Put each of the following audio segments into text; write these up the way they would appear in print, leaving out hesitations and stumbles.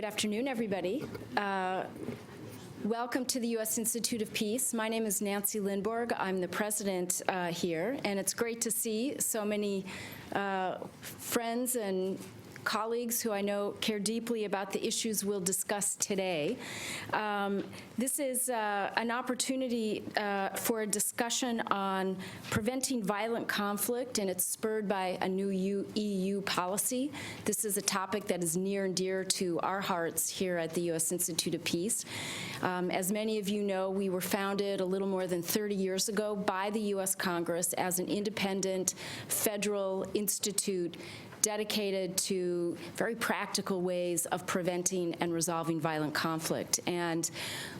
afternoon, everybody. Welcome to the U.S. Institute of Peace. My name is Nancy Lindborg. I'm the president here, and it's great to see so many friends and colleagues who I know care deeply about the issues we'll discuss today. This is an opportunity for a discussion on preventing violent conflict, and it's spurred by a new EU policy. This is a topic that is near and dear to our hearts here at the U.S. Institute of Peace. As many of you know, we were founded a little more than 30 years ago by the U.S. Congress as an independent federal institute dedicated to very practical ways of preventing and resolving violent conflict. And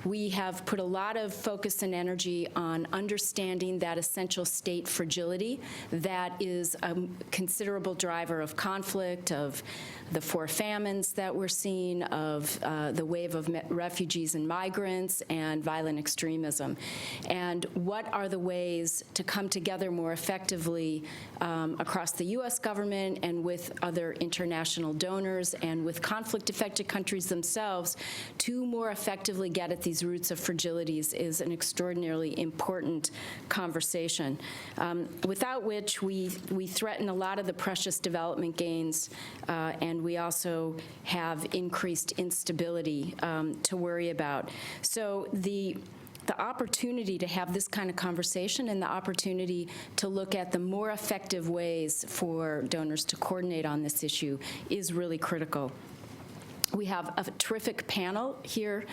we have put a lot of focus and energy on understanding that essential state fragility that is a considerable driver of conflict, of the 4 famines that we're seeing, of the wave of refugees and migrants, and violent extremism. And what are the ways to come together more effectively across the U.S. government and with other international donors and with conflict-affected countries themselves to more effectively get at these roots of fragilities is an extraordinarily important conversation, without which we threaten a lot of the precious development gains, and we also have increased instability to worry about. So the opportunity to have this kind of conversation and the opportunity to look at the more effective ways for donors to coordinate on this issue is really critical. We have a terrific panel here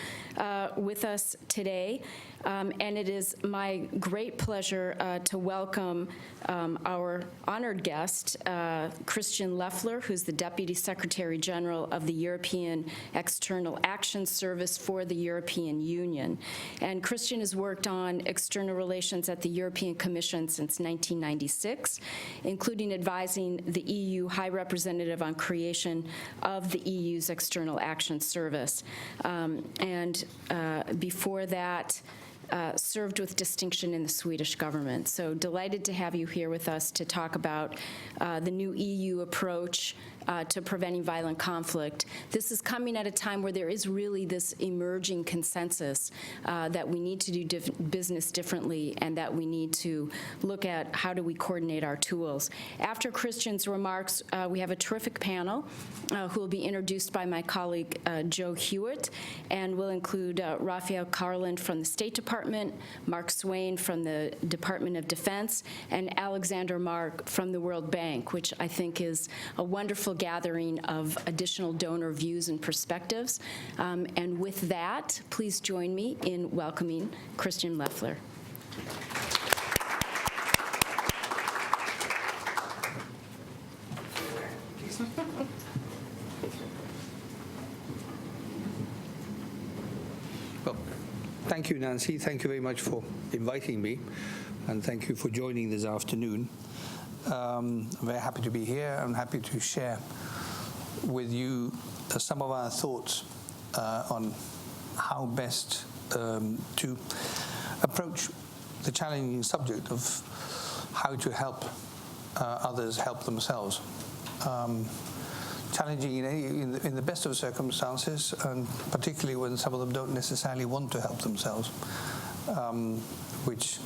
with us today, and it is my great pleasure to welcome our honored guest, Christian Leffler, who's the Deputy Secretary General of the European External Action Service for the European Union. And Christian has worked on external relations at the European Commission since 1996, including advising the EU High Representative on creation of the EU's External Action Service. Before that, served with distinction in the Swedish government. So delighted to have you here with us to talk about the new EU approach to preventing violent conflict. This is coming at a time where there is really this emerging consensus that we need to do business differently and that we need to look at how do we coordinate our tools. After Christian's remarks, we have a terrific panel who will be introduced by my colleague Joe Hewitt, and will include Raphael Carland from the State Department, Mark Swain from the Department of Defense, and Alexander Mark from the World Bank, which I think is a wonderful gathering of additional donor views and perspectives. And with that, please join me in welcoming Christian Leffler. Well, thank you, Nancy. Thank you very much for inviting me, and thank you for joining this afternoon. I'm very happy to be here. I'm happy to share with you some of our thoughts on how best to approach the challenging subject of how to help others help themselves. Challenging in the best of circumstances, and particularly when some of them don't necessarily want to help themselves, which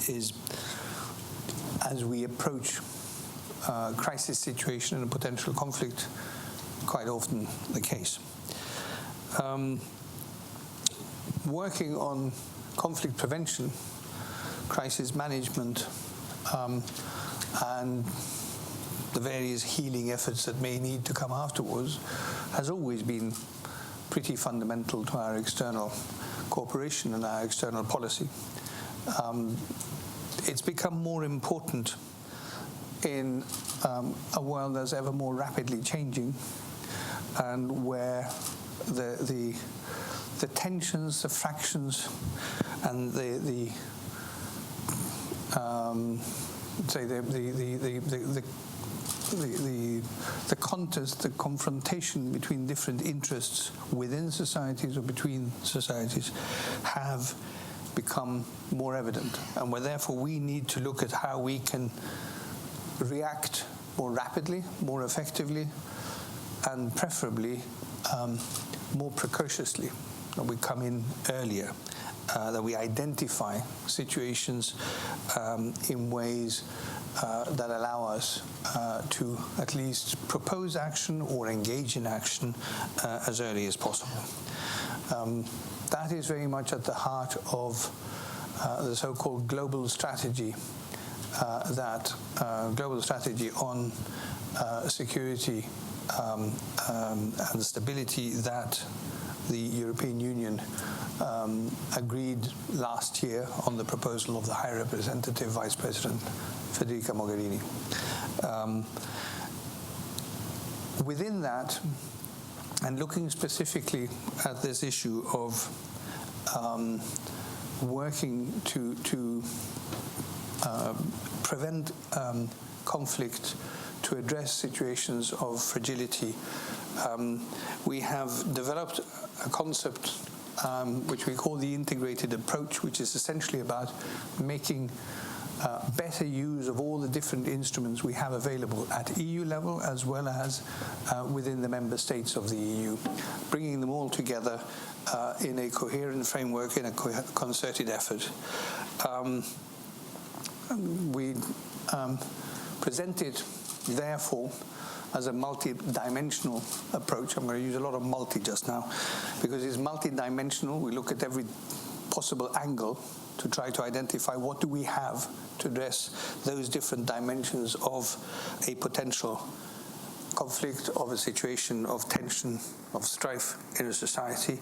is, as we approach a crisis situation and a potential conflict, quite often the case. Working on conflict prevention, crisis management, and the various healing efforts that may need to come afterwards has always been pretty fundamental to our external cooperation and our external policy. It's become more important in a world that's ever more rapidly changing, and where the tensions, the fractions, and the contest, the confrontation between different interests within societies or between societies have become more evident, and where therefore we need to look at how we can react more rapidly, more effectively, and preferably more precociously, that we come in earlier, that we identify situations in ways that allow us to at least propose action or engage in action as early as possible. That is very much at the heart of the so-called global strategy, global strategy on security and stability that the European Union agreed last year on the proposal of the High Representative Vice President Federica Mogherini. Within that, and looking specifically at this issue of working to prevent conflict, to address situations of fragility, we have developed a concept which we call the integrated approach, which is essentially about making better use of all the different instruments we have available at EU level as well as within the member states of the EU, bringing them all together in a coherent framework, in a concerted effort. We presented, therefore, as a multi-dimensional approach. I'm going to use a lot of multi just now, because it's multi-dimensional. We look at every possible angle to try to identify what do we have to address those different dimensions of a potential conflict, of a situation of tension, of strife in a society.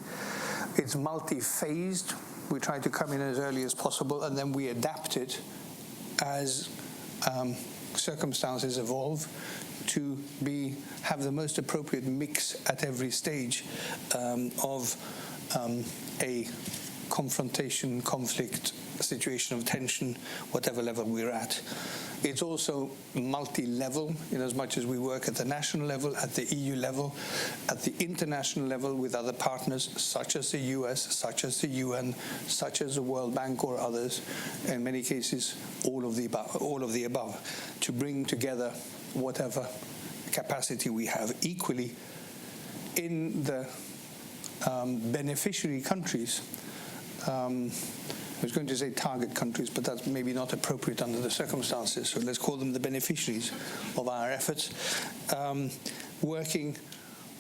It's multi-phased. We try to come in as early as possible, and then we adapt it as circumstances evolve to have the most appropriate mix at every stage of a confrontation, conflict, situation of tension, whatever level we're at. It's also multi-level, in as much as we work at the national level, at the EU level, at the international level with other partners, such as the US, such as the UN, such as the World Bank or others, in many cases, all of the above, to bring together whatever capacity we have. Equally, in the beneficiary countries, I was going to say target countries, but that's maybe not appropriate under the circumstances, so let's call them the beneficiaries of our efforts, working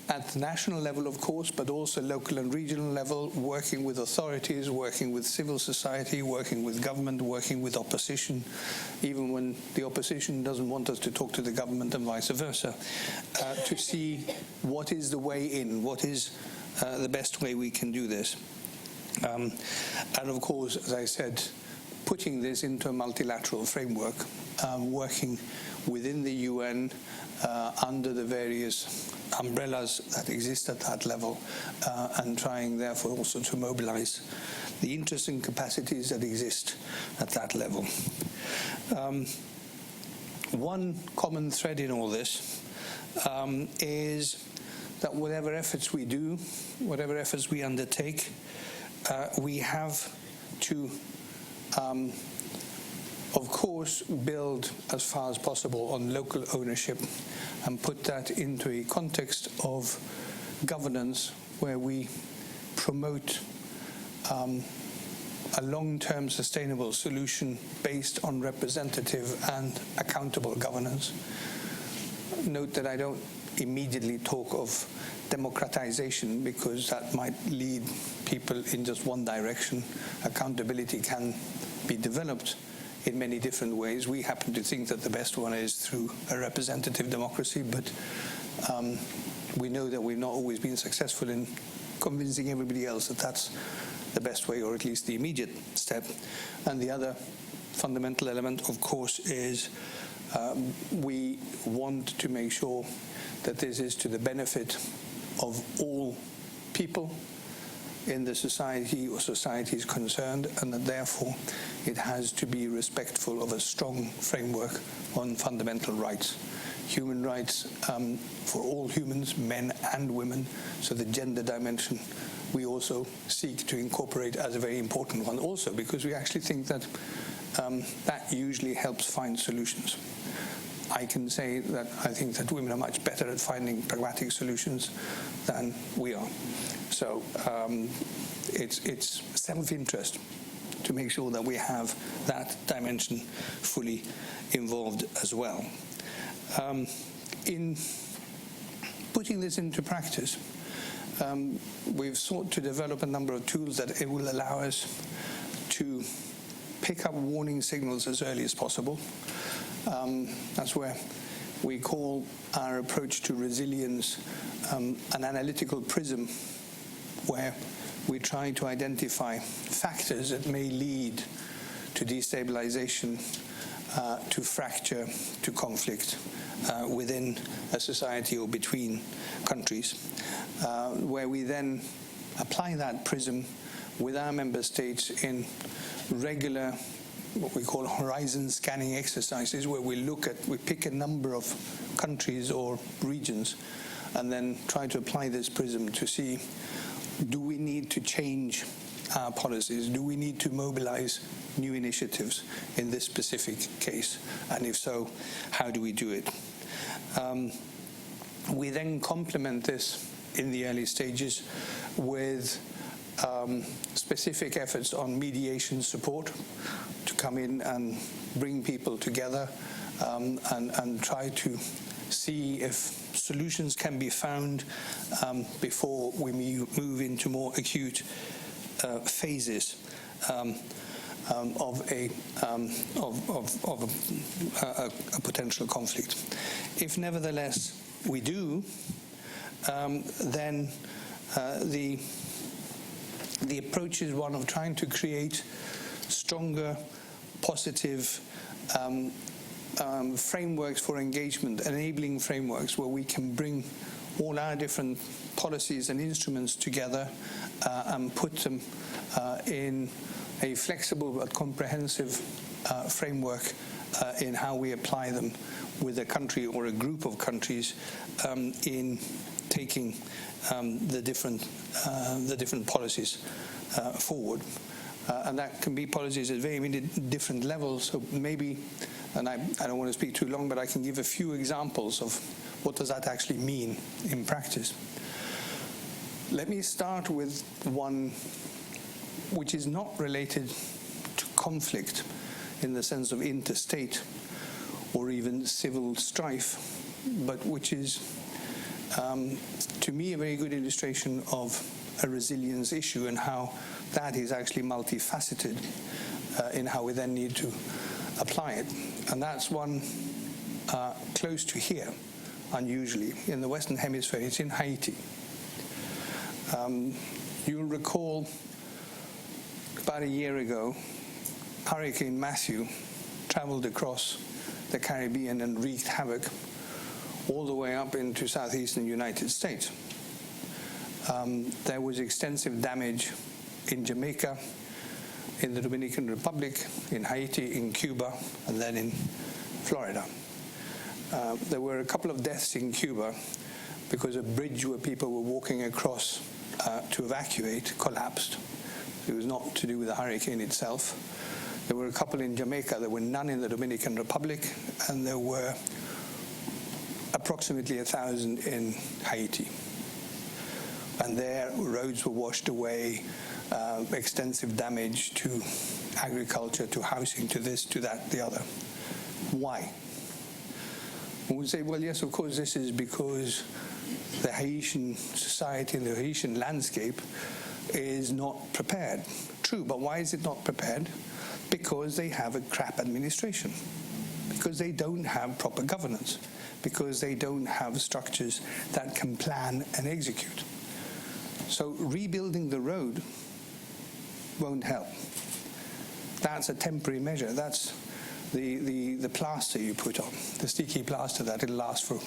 at the national level, of course, but also local and regional level, working with authorities, working with civil society, working with government, working with opposition, even when the opposition doesn't want us to talk to the government and vice versa, to see what is the way in, what is the best way we can do this. And of course, as I said, putting this into a multilateral framework, working within the UN under the various umbrellas that exist at that level, and trying therefore also to mobilize the interests and capacities that exist at that level. One common thread in all this is that whatever efforts we do, whatever efforts we undertake, we have to, of course, build as far as possible on local ownership and put that into a context of governance where we promote a long-term sustainable solution based on representative and accountable governance. Note that I don't immediately talk of democratization, because that might lead people in just one direction. Accountability can be developed in many different ways. We happen to think that the best one is through a representative democracy, but we know that we've not always been successful in convincing everybody else that that's the best way, or at least the immediate step. And the other fundamental element, of course, is we want to make sure that this is to the benefit of all people in the society or societies concerned, and that therefore it has to be respectful of a strong framework on fundamental rights. Human rights for all humans, men and women, so the gender dimension we also seek to incorporate as a very important one also, because we actually think that that usually helps find solutions. I can say that I think that women are much better at finding pragmatic solutions than we are. So it's self-interest to make sure that we have that dimension fully involved as well. In putting this into practice, we've sought to develop a number of tools that it will allow us to pick up warning signals as early as possible. That's where we call our approach to resilience an analytical prism, where we try to identify factors that may lead to destabilization, to fracture, to conflict within a society or between countries, where we then apply that prism with our member states in regular, what we call horizon scanning exercises, where we pick a number of countries or regions and then try to apply this prism to see, do we need to change our policies? Do we need to mobilize new initiatives in this specific case? And if so, how do we do it? We then complement this in the early stages with specific efforts on mediation support to come in and bring people together and try to see if solutions can be found before we move into more acute phases of a potential conflict. If nevertheless we do, then the approach is one of trying to create stronger, positive frameworks for engagement, enabling frameworks where we can bring all our different policies and instruments together and put them in a flexible but comprehensive framework in how we apply them with a country or a group of countries in taking the different policies forward. And that can be policies at very many different levels. So maybe, and I don't want to speak too long, but I can give a few examples of what does that actually mean in practice. Let me start with one which is not related to conflict in the sense of interstate or even civil strife, but which is, to me, a very good illustration of a resilience issue and how that is actually multifaceted in how we then need to apply it. And that's one close to here, unusually. In the Western Hemisphere, it's in Haiti. You'll recall about a year ago, Hurricane Matthew traveled across the Caribbean and wreaked havoc all the way up into southeastern United States. There was extensive damage in Jamaica, in the Dominican Republic, in Haiti, in Cuba, and then in Florida. There were a couple of deaths in Cuba because a bridge where people were walking across to evacuate collapsed. It was not to do with the hurricane itself. There were a couple in Jamaica. There were none in the Dominican Republic, and there were approximately 1,000 in Haiti. And there, roads were washed away, extensive damage to agriculture, to housing, to this, to that, the other. Why? We would say, well, yes, of course, this is because the Haitian society and the Haitian landscape is not prepared. True, but why is it not prepared? Because they have a crap administration, because they don't have proper governance, because they don't have structures that can plan and execute. So rebuilding the road won't help. That's a temporary measure. That's the plaster you put on, the sticky plaster that it'll last for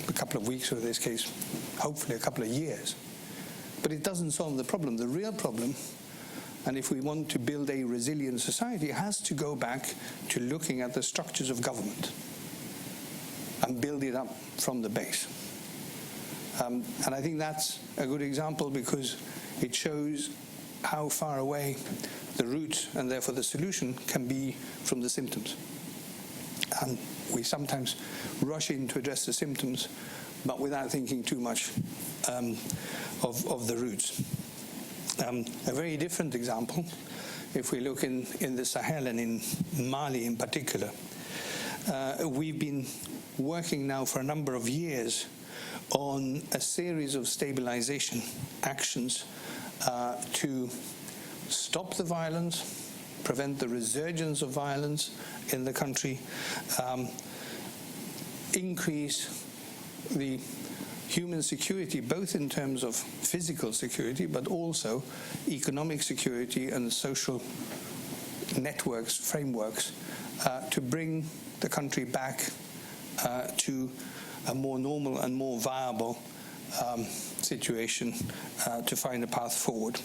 a couple of weeks, or in this case, hopefully a couple of years. But it doesn't solve the problem. The real problem, and if we want to build a resilient society, it has to go back to looking at the structures of government and build it up from the base. And I think that's a good example because it shows how far away the root and therefore the solution can be from the symptoms. And we sometimes rush in to address the symptoms, but without thinking too much of the roots. A very different example, if we look in the Sahel and in Mali in particular, we've been working now for a number of years on a series of stabilization actions to stop the violence, prevent the resurgence of violence in the country, increase the human security, both in terms of physical security, but also economic security and social networks, frameworks, to bring the country back to a more normal and more viable situation to find a path forward.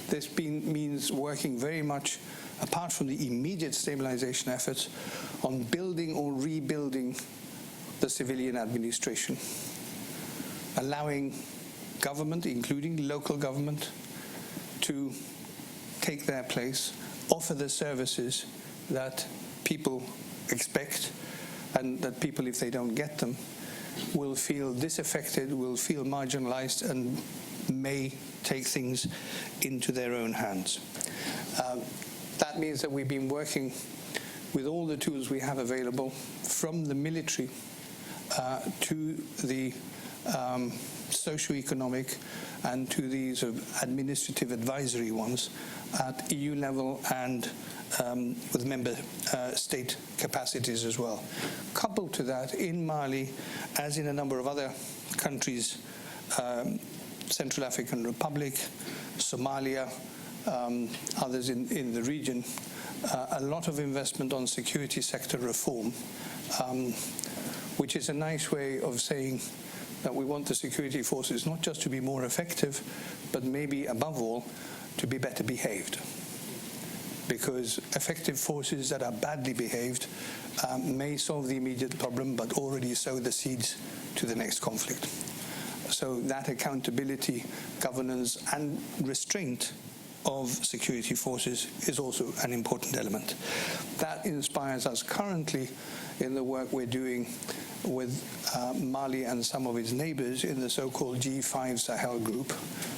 This means working very much, apart from the immediate stabilization efforts, on building or rebuilding the civilian administration, allowing government, including local government, to take their place, offer the services that people expect, and that people, if they don't get them, will feel disaffected, will feel marginalized, and may take things into their own hands. That means that we've been working with all the tools we have available, from the military to the socio-economic and to these administrative advisory ones at EU level and with member state capacities as well. Coupled to that, in Mali, as in a number of other countries, Central African Republic, Somalia, others in the region, a lot of investment on security sector reform, which is a nice way of saying that we want the security forces not just to be more effective, but maybe above all, to be better behaved. Because effective forces that are badly behaved may solve the immediate problem, but already sow the seeds to the next conflict. So that accountability, governance, and restraint of security forces is also an important element. That inspires us currently in the work we're doing with Mali and some of its neighbors in the so-called G5 Sahel group,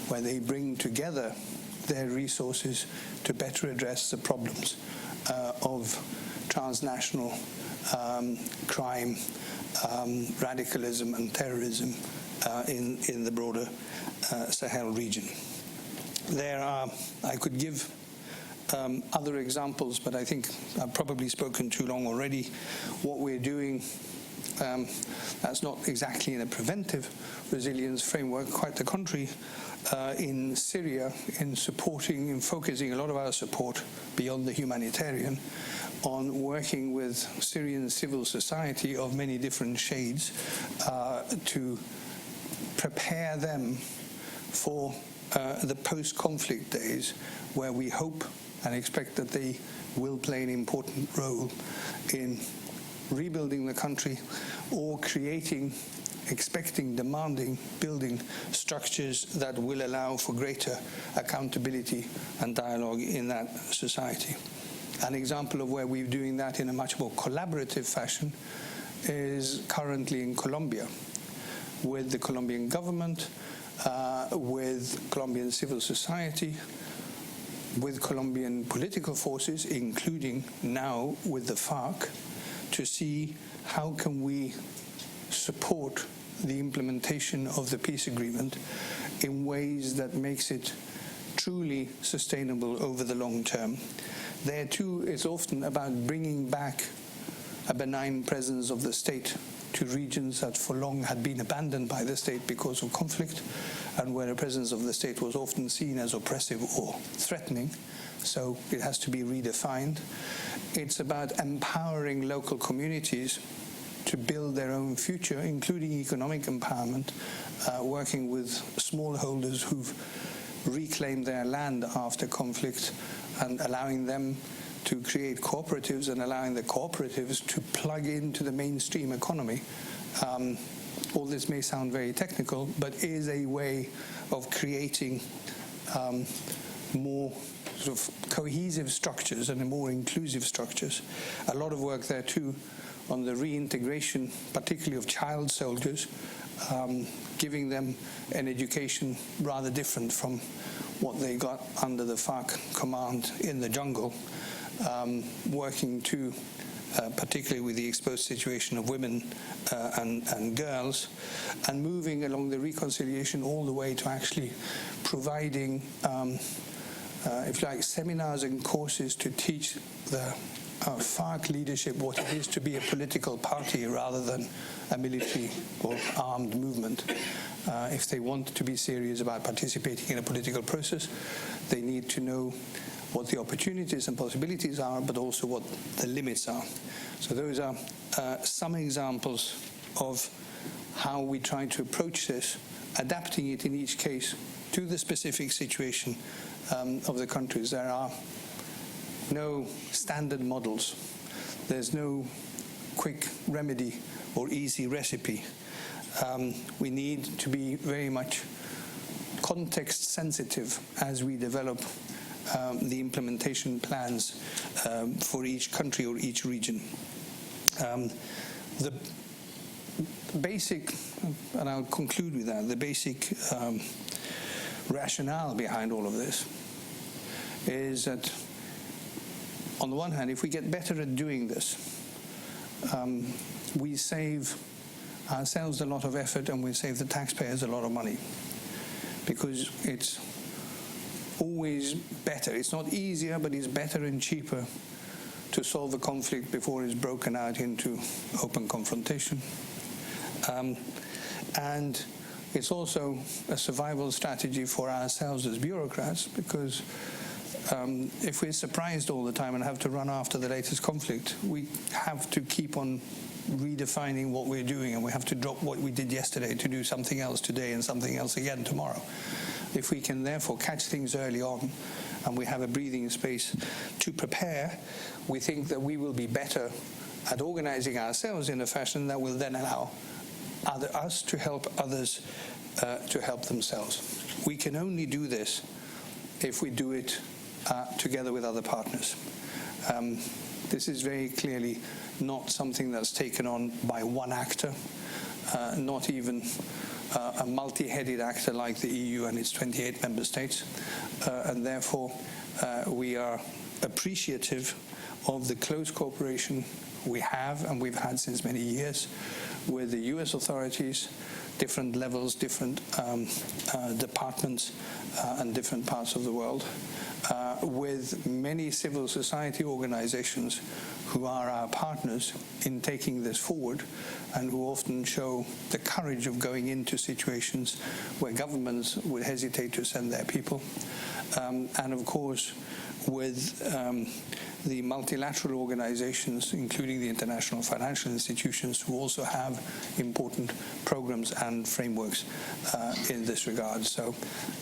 where they bring together their resources to better address the problems of transnational crime, radicalism and terrorism in the broader Sahel region. There are, I could give other examples, but I think I've probably spoken too long already. What we're doing, that's not exactly in a preventive resilience framework, quite the contrary, in Syria, in focusing a lot of our support beyond the humanitarian on working with Syrian civil society of many different shades to prepare them for the post-conflict days, where we hope and expect that they will play an important role in rebuilding the country or demanding, building structures that will allow for greater accountability and dialogue in that society. An example of where we're doing that in a much more collaborative fashion is currently in Colombia, with the Colombian government, with Colombian civil society, with Colombian political forces, including now with the FARC, to see how can we support the implementation of the peace agreement in ways that makes it truly sustainable over the long term. There too, it's often about bringing back a benign presence of the state to regions that for long had been abandoned by the state because of conflict, and where the presence of the state was often seen as oppressive or threatening, so it has to be redefined. It's about empowering local communities to build their own future, including economic empowerment, working with smallholders who've reclaimed their land after conflict and allowing them to create cooperatives and allowing the cooperatives to plug into the mainstream economy. All this may sound very technical, but is a way of creating more sort of cohesive structures and more inclusive structures. A lot of work there too on the reintegration, particularly of child soldiers, giving them an education rather different from what they got under the FARC command in the jungle, working to, particularly with the exposed situation of women and girls, and moving along the reconciliation all the way to actually providing, if you like, seminars and courses to teach the FARC leadership what it is to be a political party rather than a military or armed movement. If they want to be serious about participating in a political process, they need to know what the opportunities and possibilities are, but also what the limits are. So those are some examples of how we try to approach this, adapting it in each case to the specific situation of the countries. There are no standard models. There's no quick remedy or easy recipe. We need to be very much context sensitive as we develop the implementation plans for each country or each region. The basic, and I'll conclude with that, the basic rationale behind all of this is that, on the one hand, if we get better at doing this, we save ourselves a lot of effort and we save the taxpayers a lot of money, because it's always better. It's not easier, but it's better and cheaper to solve a conflict before it's broken out into open confrontation. And it's also a survival strategy for ourselves as bureaucrats, because if we're surprised all the time and have to run after the latest conflict, we have to keep on redefining what we're doing, and we have to drop what we did yesterday to do something else today and something else again tomorrow. If we can therefore catch things early on and we have a breathing space to prepare, we think that we will be better at organizing ourselves in a fashion that will then allow us to help others to help themselves. We can only do this if we do it together with other partners. This is very clearly not something that's taken on by one actor, not even a multi-headed actor like the EU and its 28 member states, and therefore we are appreciative of the close cooperation we have and we've had since many years with the US authorities, different levels, different departments and different parts of the world, with many civil society organizations who are our partners in taking this forward and who often show the courage of going into situations where governments would hesitate to send their people. And of course, with the multilateral organizations, including the international financial institutions, who also have important programs and frameworks in this regard. So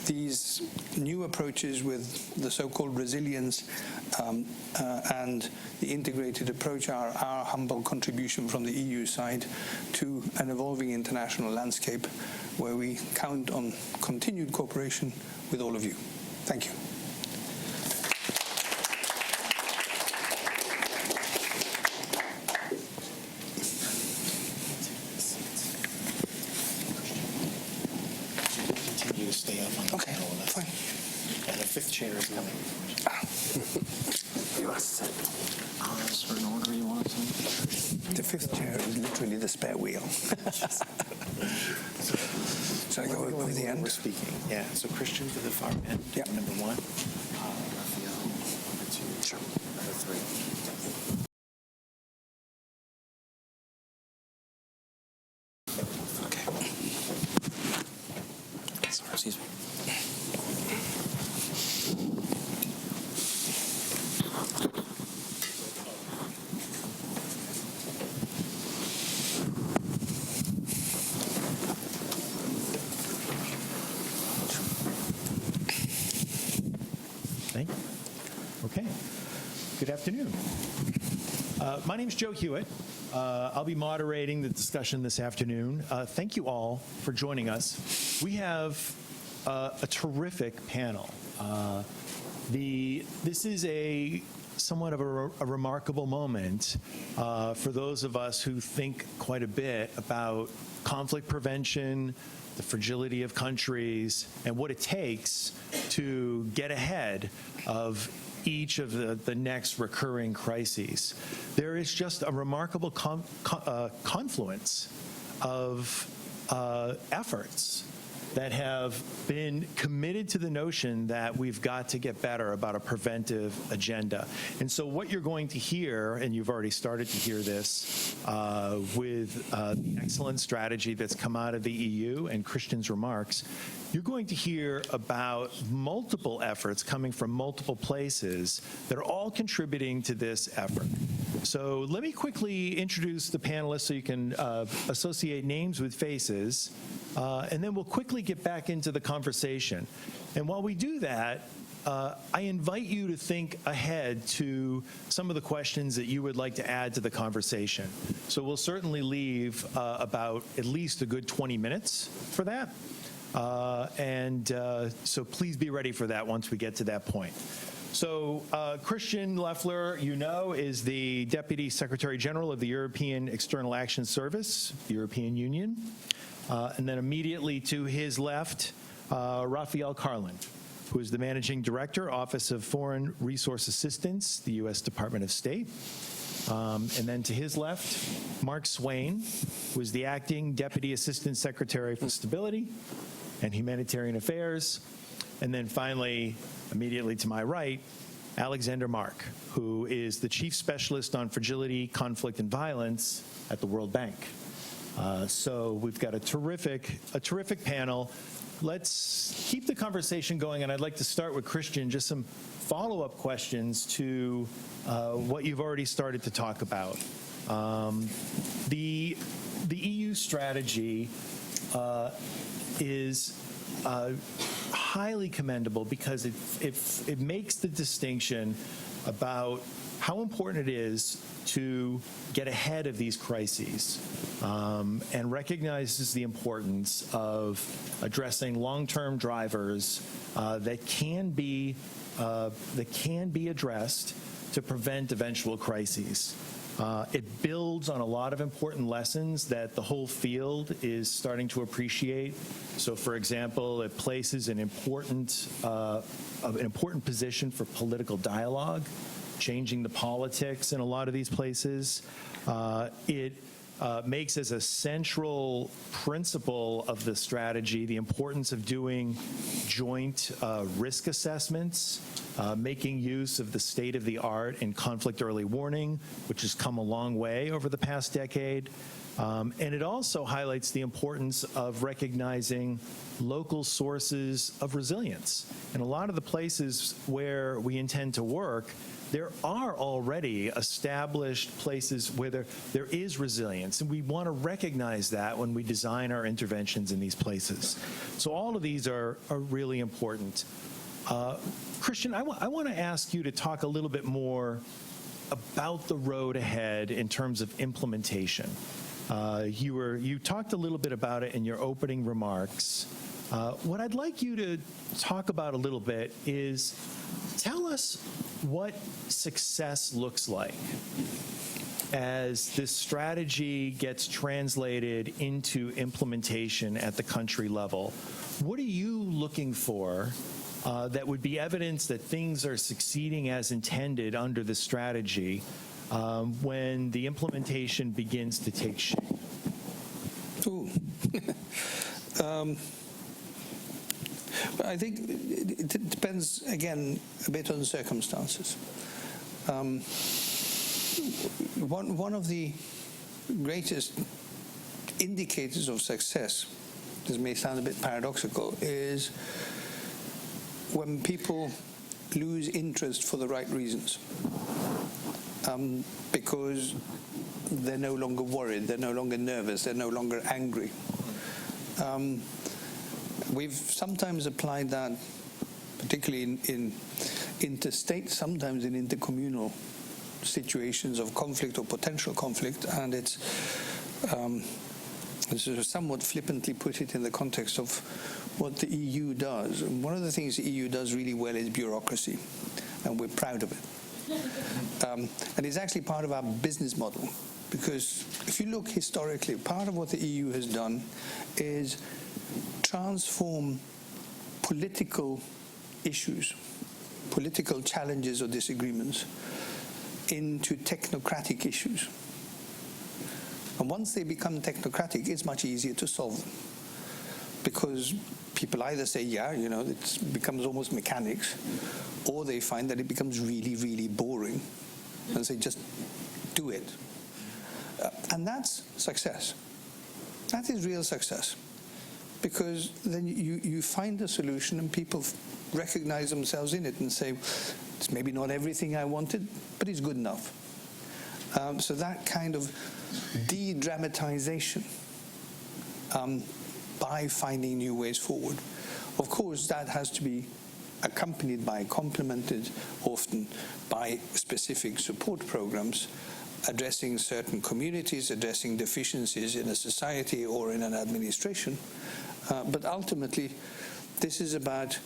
these new approaches with the so-called resilience and the integrated approach are our humble contribution from the EU side to an evolving international landscape where we count on continued cooperation with all of you. Thank you. Fifth chair is coming. You want to sit in order you want to? The fifth chair is literally the spare wheel. So I go over the end? We're speaking. Yeah. So Christian to the far end. Yeah. Number one. Raphael. Number two. Sure. Number three. Okay. Sorry, excuse me. Thank you. Okay. Good afternoon. My name's Joe Hewitt. I'll be moderating the discussion this afternoon. Thank you all for joining us. We have a terrific panel. This is a somewhat of a remarkable moment for those of us who think quite a bit about conflict prevention, the fragility of countries, and what it takes to get ahead of each of the next recurring crises. There is just a remarkable confluence of efforts that have been committed to the notion that we've got to get better about a preventive agenda. And so what you're going to hear, and you've already started to hear this with the excellent strategy that's come out of the EU and Christian's remarks, you're going to hear about multiple efforts coming from multiple places that are all contributing to this effort. So let me quickly introduce the panelists so you can associate names with faces, and then we'll quickly get back into the conversation. And while we do that, I invite you to think ahead to some of the questions that you would like to add to the conversation. So we'll certainly leave about at least a good 20 minutes for that. So please be ready for that once we get to that point. So Christian Leffler, you know, is the Deputy Secretary General of the European External Action Service, European Union. And then immediately to his left, Raphael Carlin, who is the Managing Director, Office of Foreign Resource Assistance, the U.S. Department of State. And then to his left, Mark Swain, who is the Acting Deputy Assistant Secretary for Stability and Humanitarian Affairs. And then finally, immediately to my right, Alexander Mark, who is the Chief Specialist on Fragility, Conflict, and Violence at the World Bank. So we've got a terrific panel. Let's keep the conversation going, and I'd like to start with Christian, just some follow-up questions to what you've already started to talk about. The EU strategy is highly commendable because it makes the distinction about how important it is to get ahead of these crises and recognizes the importance of addressing long-term drivers that can be addressed to prevent eventual crises. It builds on a lot of important lessons that the whole field is starting to appreciate. So, for example, it places an important position for political dialogue, changing the politics in a lot of these places. It makes as a central principle of the strategy the importance of doing joint risk assessments, making use of the state-of-the-art in conflict early warning, which has come a long way over the past decade. And it also highlights the importance of recognizing local sources of resilience. In a lot of the places where we intend to work, there are already established places where there is resilience, and we want to recognize that when we design our interventions in these places. So all of these are really important. Christian, I want to ask you to talk a little bit more about the road ahead in terms of implementation. You talked a little bit about it in your opening remarks. What I'd like you to talk about a little bit is tell us what success looks like as this strategy gets translated into implementation at the country level. What are you looking for that would be evidence that things are succeeding as intended under the strategy when the implementation begins to take shape? Ooh. I think it depends, again, a bit on the circumstances. One of the greatest indicators of success, this may sound a bit paradoxical, is when people lose interest for the right reasons. Because they're no longer worried, they're no longer nervous, they're no longer angry. We've sometimes applied that, particularly in interstate, sometimes in intercommunal situations of conflict or potential conflict, and it's somewhat flippantly put it in the context of what the EU does. And one of the things the EU does really well is bureaucracy, and we're proud of it. And it's actually part of our business model. Because if you look historically, part of what the EU has done is transform political issues, political challenges or disagreements into technocratic issues. And once they become technocratic, it's much easier to solve them. Because people either say, yeah, it becomes almost mechanics, or they find that it becomes really, really boring, and say, just do it. And that's success. That is real success. Because then you find a solution and people recognize themselves in it and say, it's maybe not everything I wanted, but it's good enough. So that kind of de-dramatization by finding new ways forward. Of course, that has to be accompanied by, complemented often by specific support programs addressing certain communities, addressing deficiencies in a society or in an administration. But ultimately, this is about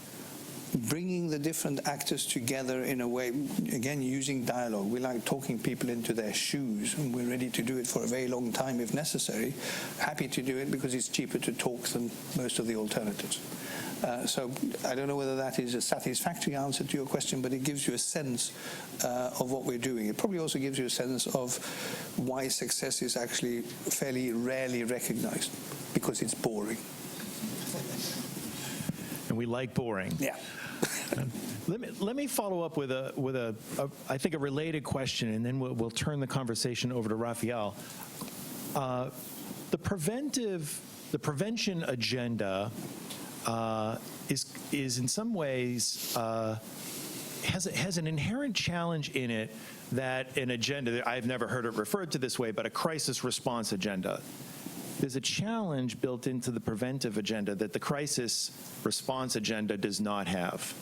bringing the different actors together in a way, again, using dialogue. We like talking people into their shoes, and we're ready to do it for a very long time if necessary. Happy to do it because it's cheaper to talk than most of the alternatives. So I don't know whether that is a satisfactory answer to your question, but it gives you a sense of what we're doing. It probably also gives you a sense of why success is actually fairly rarely recognized, because it's boring. And we like boring. Yeah. Let me follow up with a I think a related question, and then we'll turn the conversation over to Raphael. The prevention agenda is in some ways has an inherent challenge in it, that an agenda, I've never heard it referred to this way, but a crisis response agenda. There's a challenge built into the preventive agenda that the crisis response agenda does not have.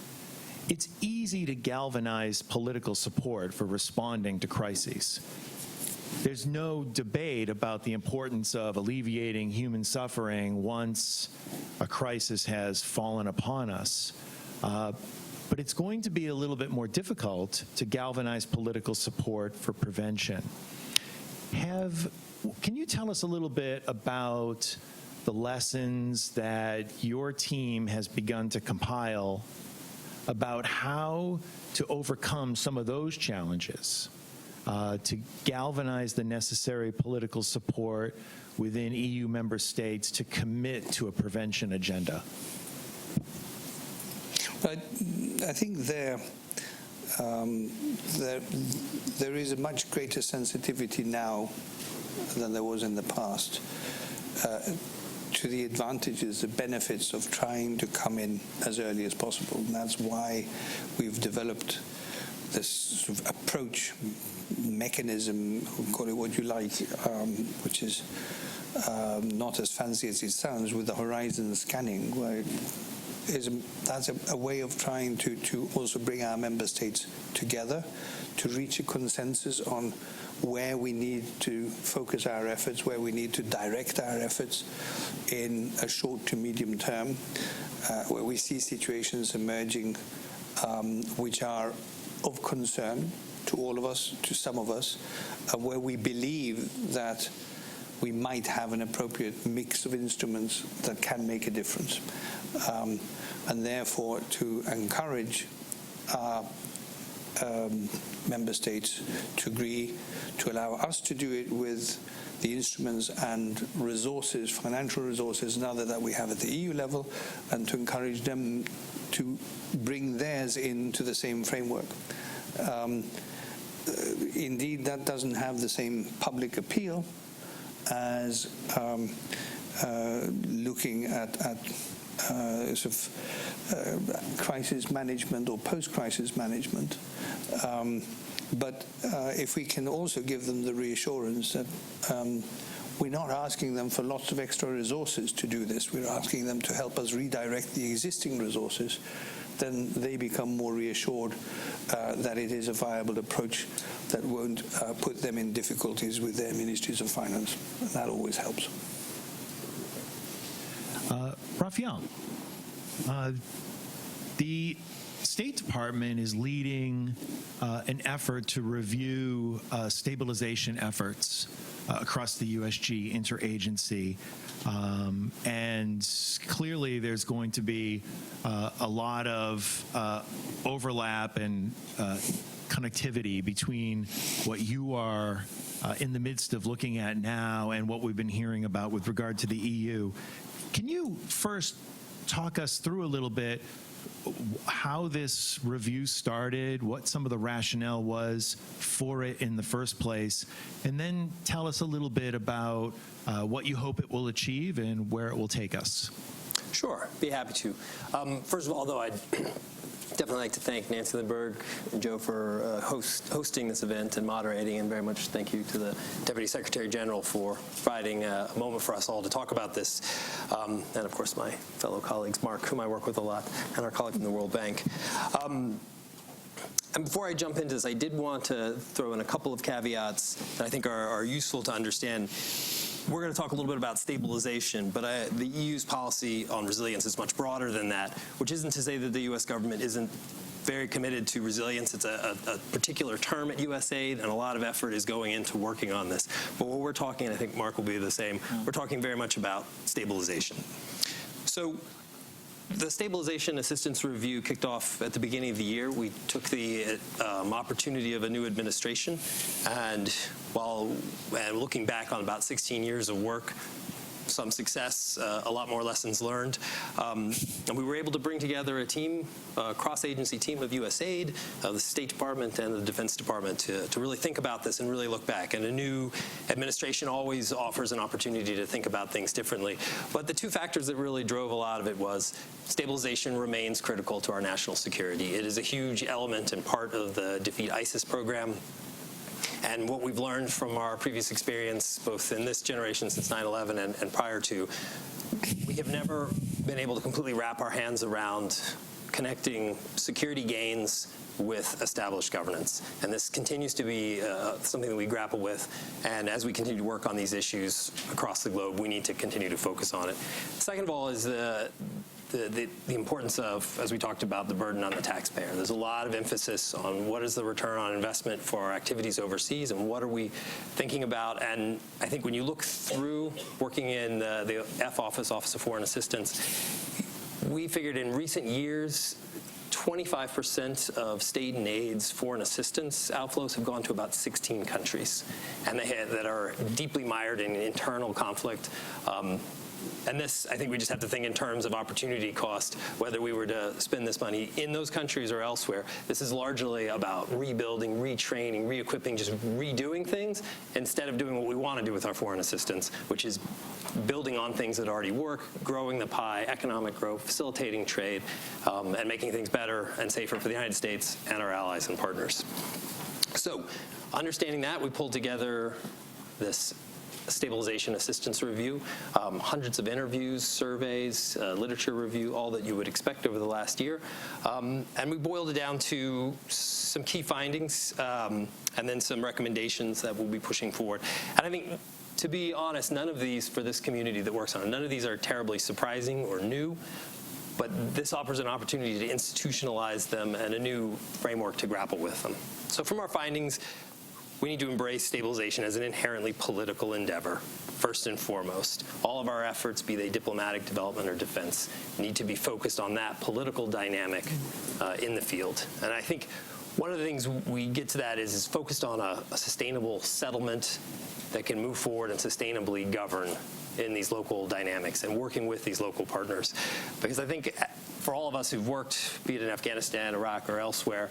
It's easy to galvanize political support for responding to crises. There's no debate about the importance of alleviating human suffering once a crisis has fallen upon us. But it's going to be a little bit more difficult to galvanize political support for prevention. Can you tell us a little bit about the lessons that your team has begun to compile about how to overcome some of those challenges, to galvanize the necessary political support within EU member states to commit to a prevention agenda? But I think there is a much greater sensitivity now than there was in the past to the advantages, the benefits of trying to come in as early as possible. And that's why we've developed this sort of approach, mechanism, call it what you like, which is not as fancy as it sounds, with the horizon scanning, where that's a way of trying to also bring our member states together to reach a consensus on where we need to focus our efforts, where we need to direct our efforts in a short to medium term, where we see situations emerging which are of concern to all of us, to some of us, where we believe that we might have an appropriate mix of instruments that can make a difference. And therefore, to encourage our member states to agree to allow us to do it with the instruments and resources, financial resources and other that we have at the EU level, and to encourage them to bring theirs into the same framework. Indeed, that doesn't have the same public appeal as looking at crisis management or post-crisis management. But if we can also give them the reassurance that we're not asking them for lots of extra resources to do this, we're asking them to help us redirect the existing resources, then they become more reassured that it is a viable approach that won't put them in difficulties with their ministries of finance. And that always helps. Raphael, the State Department is leading an effort to review stabilization efforts across the USG interagency. And clearly there's going to be a lot of overlap and connectivity between what you are in the midst of looking at now and what we've been hearing about with regard to the EU. Can you first talk us through a little bit how this review started, what some of the rationale was for it in the first place, and then tell us a little bit about what you hope it will achieve and where it will take us? Sure, be happy to. First of all, though, I'd definitely like to thank Nancy Lindberg and Joe for hosting this event and moderating, and very much thank you to the Deputy Secretary General for providing a moment for us all to talk about this, and of course my fellow colleagues, Mark, whom I work with a lot, and our colleague from the World Bank. And before I jump into this, I did want to throw in a couple of caveats that I think are useful to understand. We're going to talk a little bit about stabilization, but the EU's policy on resilience is much broader than that, which isn't to say that the U.S. government isn't very committed to resilience. It's a particular term at USAID, and a lot of effort is going into working on this. But what we're talking, and I think Mark will be the same, we're talking very much about stabilization. So the Stabilization Assistance Review kicked off at the beginning of the year. We took the opportunity of a new administration, and while looking back on about 16 years of work, some success, a lot more lessons learned. And we were able to bring together a team, a cross-agency team of USAID, the State Department, and the Defense Department to really think about this and really look back. And a new administration always offers an opportunity to think about things differently. But the two factors that really drove a lot of it was stabilization remains critical to our national security. It is a huge element and part of the Defeat ISIS program. And what we've learned from our previous experience, both in this generation since 9/11 and prior to, we have never been able to completely wrap our hands around connecting security gains with established governance. And this continues to be something that we grapple with. And as we continue to work on these issues across the globe, we need to continue to focus on it. Second of all is the importance of, as we talked about, the burden on the taxpayer. There's a lot of emphasis on what is the return on investment for our activities overseas and what are we thinking about. And I think when you look through working in the Office of Foreign Assistance, we figured in recent years, 25% of state and aid's foreign assistance outflows have gone to about 16 countries, and that are deeply mired in internal conflict. And this, I think we just have to think in terms of opportunity cost, whether we were to spend this money in those countries or elsewhere. This is largely about rebuilding, retraining, re-equipping, just redoing things instead of doing what we want to do with our foreign assistance, which is building on things that already work, growing the pie, economic growth, facilitating trade, and making things better and safer for the United States and our allies and partners. So, understanding that, we pulled together this Stabilization Assistance Review, hundreds of interviews, surveys, literature review, all that you would expect over the last year. And we boiled it down to some key findings and then some recommendations that we'll be pushing forward. And I think, to be honest, none of these, for this community that works on it, none of these are terribly surprising or new. But this offers an opportunity to institutionalize them and a new framework to grapple with them. So from our findings, we need to embrace stabilization as an inherently political endeavor, first and foremost. All of our efforts, be they diplomatic, development, or defense, need to be focused on that political dynamic in the field. And I think one of the things we get to that is focused on a sustainable settlement that can move forward and sustainably govern in these local dynamics and working with these local partners. Because I think for all of us who've worked, be it in Afghanistan, Iraq, or elsewhere,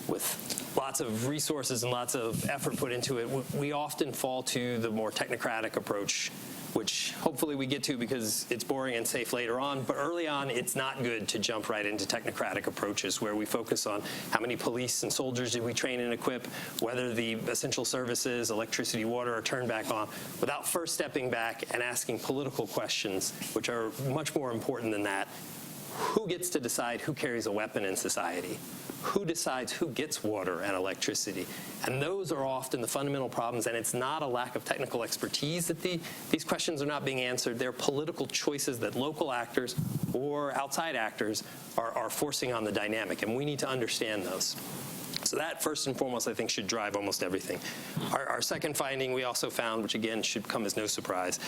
with lots of resources and lots of effort put into it, we often fall to the more technocratic approach, which hopefully we get to because it's boring and safe later on. But early on, it's not good to jump right into technocratic approaches where we focus on how many police and soldiers did we train and equip, whether the essential services, electricity, water are turned back on, without first stepping back and asking political questions, which are much more important than that. Who gets to decide who carries a weapon in society? who decides who gets water and electricity? And those are often the fundamental problems, and it's not a lack of technical expertise that these questions are not being answered. They're political choices that local actors or outside actors are forcing on the dynamic, and we need to understand those. So that, first and foremost, I think should drive almost everything. Our second finding we also found, which again should come as no surprise,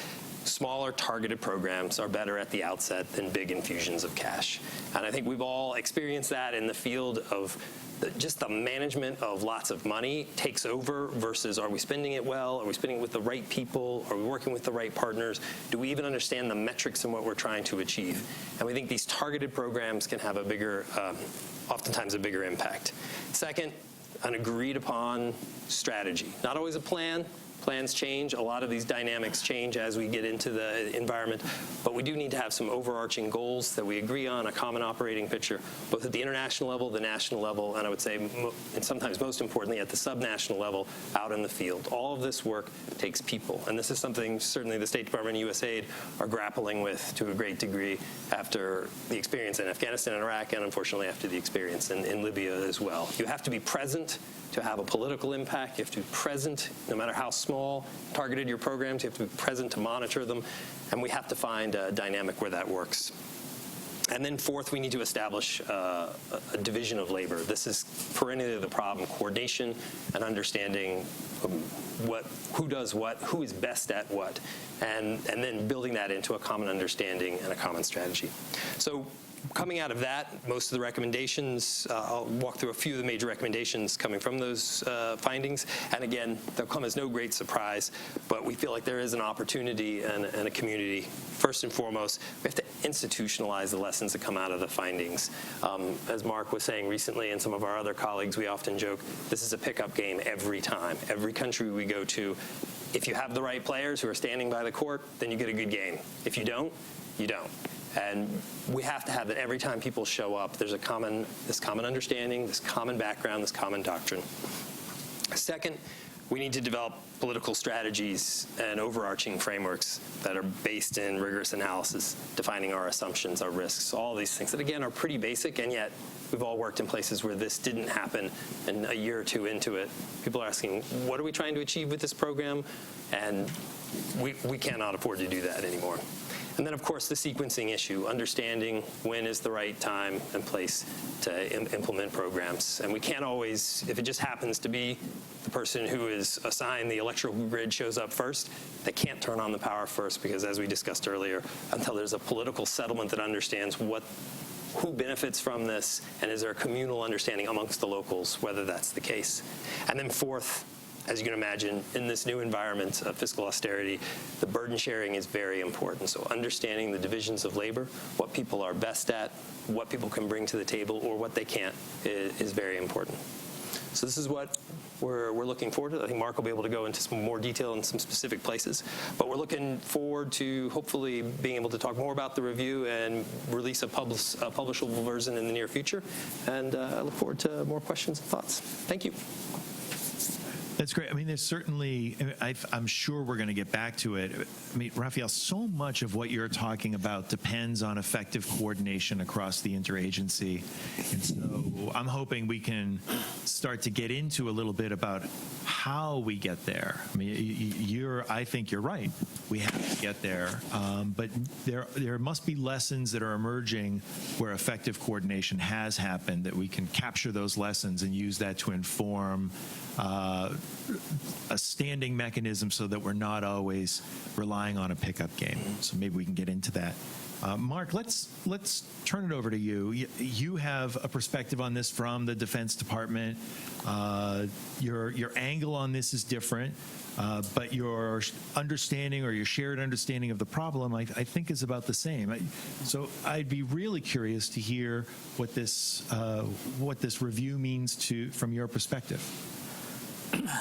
smaller targeted programs are better at the outset than big infusions of cash. And I think we've all experienced that in the field of just the management of lots of money takes over versus are we spending it well? Are we spending it with the right people? Are we working with the right partners? Do we even understand the metrics and what we're trying to achieve? And we think these targeted programs can have a bigger, oftentimes a bigger impact. Second, an agreed upon strategy. Not always a plan. Plans change. A lot of these dynamics change as we get into the environment, but we do need to have some overarching goals that we agree on, a common operating picture, both at the international level, the national level, and I would say, and sometimes most importantly, at the subnational level, out in the field. All of this work takes people, and this is something certainly the State Department and USAID are grappling with to a great degree after the experience in Afghanistan and Iraq, and unfortunately after the experience in Libya as well. You have to be present to have a political impact. You have to be present, no matter how small, targeted your programs. You have to be present to monitor them, and we have to find a dynamic where that works. And then fourth, we need to establish a division of labor. This is perennially the problem: coordination and understanding who does what, who is best at what, and then building that into a common understanding and a common strategy. So, coming out of that, most of the recommendations, I'll walk through a few of the major recommendations coming from those findings. And again, they'll come as no great surprise, but we feel like there is an opportunity and a community. First and foremost, we have to institutionalize the lessons that come out of the findings. As Mark was saying recently, and some of our other colleagues, we often joke, this is a pickup game every time. Every country we go to, if you have the right players who are standing by the court, then you get a good game. If you don't, you don't. And we have to have that every time people show up, there's this common understanding, this common background, this common doctrine. Second, we need to develop political strategies and overarching frameworks that are based in rigorous analysis, defining our assumptions, our risks, all these things that, again, are pretty basic, and yet we've all worked in places where this didn't happen, and a year or two into it, people are asking, what are we trying to achieve with this program? And we cannot afford to do that anymore. And then, of course, the sequencing issue, understanding when is the right time and place to implement programs. And we can't always, if it just happens to be the person who is assigned the electrical grid shows up first, they can't turn on the power first because, as we discussed earlier, until there's a political settlement that understands who benefits from this, and is there a communal understanding amongst the locals, whether that's the case. And then fourth, as you can imagine, in this new environment of fiscal austerity, the burden sharing is very important. So understanding the divisions of labor, what people are best at, what people can bring to the table, or what they can't, is very important. So this is what we're looking forward to. I think Mark will be able to go into some more detail in some specific places. But we're looking forward to hopefully being able to talk more about the review and release a publishable version in the near future. And I look forward to more questions and thoughts. Thank you. That's great. I mean, there's certainly, I'm sure we're going to get back to it. I mean, Raphael, so much of what you're talking about depends on effective coordination across the interagency. And so I'm hoping we can start to get into a little bit about how we get there. I mean, I think you're right. We have to get there. But there must be lessons that are emerging where effective coordination has happened, that we can capture those lessons and use that to inform a standing mechanism so that we're not always relying on a pickup game. So maybe we can get into that. Mark, let's turn it over to you. You have a perspective on this from the Defense Department. Your angle on this is different, but your understanding or your shared understanding of the problem, I think, is about the same. So I'd be really curious to hear what this review means from your perspective.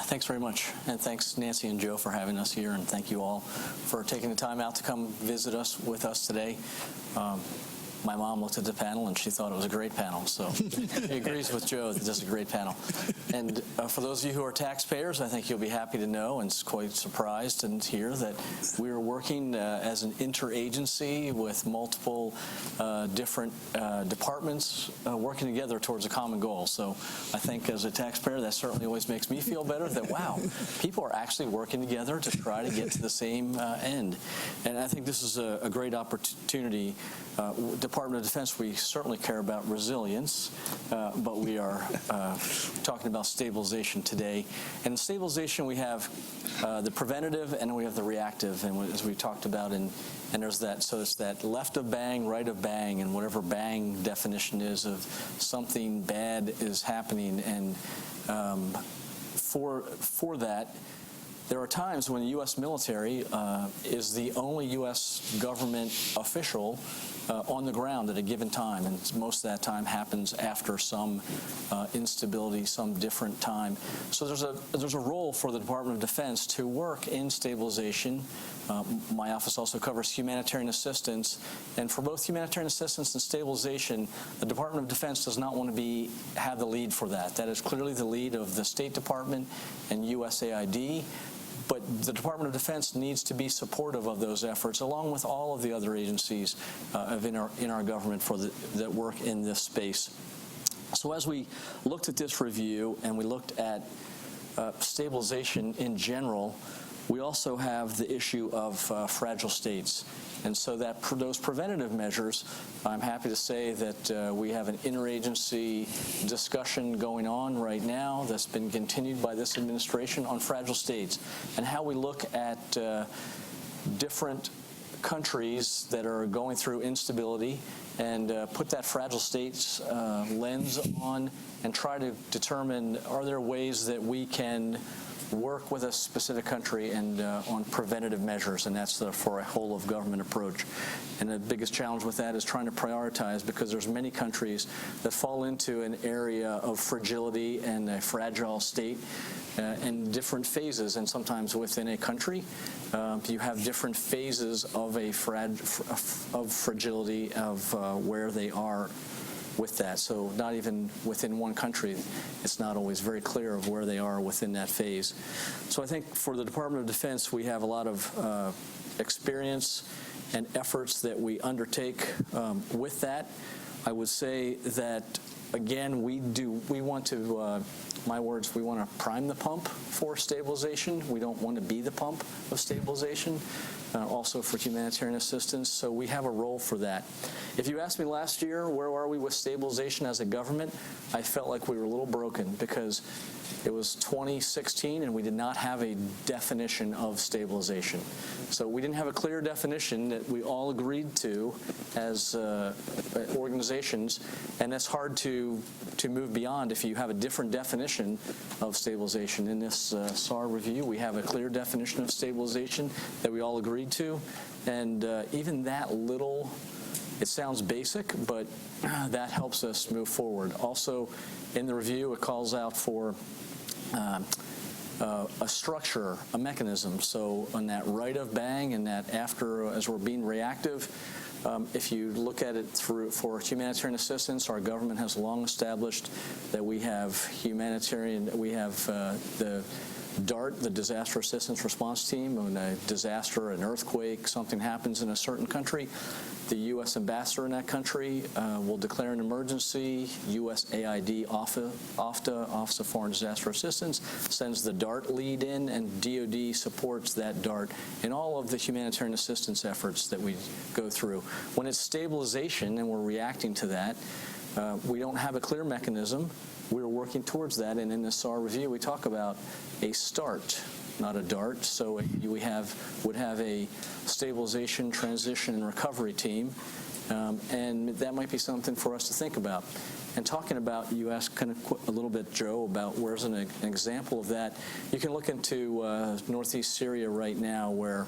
Thanks very much, and thanks Nancy and Joe for having us here, and thank you all for taking the time out to come visit us with us today. my mom looked at the panel and she thought it was a great panel. So she agrees with Joe that this is a great panel. And for those of you who are taxpayers, I think you'll be happy to know and quite surprised and hear that we are working as an interagency with multiple different departments working together towards a common goal. So I think as a taxpayer, that certainly always makes me feel better that, wow, people are actually working together to try to get to the same end. And I think this is a great opportunity. Department of Defense, we certainly care about resilience, but we are talking about stabilization today. And in stabilization, we have the preventative and we have the reactive, and as we talked about, and there's that, so it's that left of bang, right of bang, and whatever bang definition is of something bad is happening. And for that, there are times when the U.S. military is the only U.S. government official on the ground at a given time, and most of that time happens after some instability, some different time. So there's a role for the Department of Defense to work in stabilization. My office also covers humanitarian assistance, and for both humanitarian assistance and stabilization, the Department of Defense does not want to have the lead for that. That is clearly the lead of the State Department and USAID. But the Department of Defense needs to be supportive of those efforts, along with all of the other agencies in our government that work in this space. So as we looked at this review and we looked at stabilization in general, we also have the issue of fragile states. And so those preventative measures, I'm happy to say that we have an interagency discussion going on right now that's been continued by this administration on fragile states and how we look at different countries that are going through instability and put that fragile states lens on and try to determine, are there ways that we can work with a specific country and on preventative measures, and that's for a whole of government approach. And the biggest challenge with that is trying to prioritize, because there's many countries that fall into an area of fragility and a fragile state in different phases, and sometimes within a country you have different phases of fragility of where they are with that. So not even within one country, it's not always very clear of where they are within that phase. So I think for the Department of Defense, we have a lot of experience and efforts that we undertake with that. I would say that, again, we want to, my words, we want to prime the pump for stabilization. We don't want to be the pump of stabilization. Also for humanitarian assistance, so we have a role for that. If you asked me last year, where are we with stabilization as a government, I felt like we were a little broken because it was 2016 and we did not have a definition of stabilization. So we didn't have a clear definition that we all agreed to as organizations, and that's hard to move beyond if you have a different definition of stabilization. In this SAR review, we have a clear definition of stabilization that we all agreed to, and even that little, it sounds basic, but that helps us move forward. Also, in the review, it calls out for a structure, a mechanism. So on that right of bang and that after, as we're being reactive, if you look at it for humanitarian assistance, our government has long established that we have the DART, the Disaster Assistance Response Team. When a disaster, an earthquake, something happens in a certain country, the U.S. ambassador in that country will declare an emergency. USAID, OFTA, Office of Foreign Disaster Assistance, sends the DART lead in, and DoD supports that DART in all of the humanitarian assistance efforts that we go through. When it's stabilization and we're reacting to that, we don't have a clear mechanism. We're working towards that, and in the SAR review, we talk about a START, not a DART. So we would have a stabilization, transition, and recovery team, and that might be something for us to think about. And talking about, you asked kind of a little bit, Joe, about where's an example of that. You can look into northeast Syria right now, where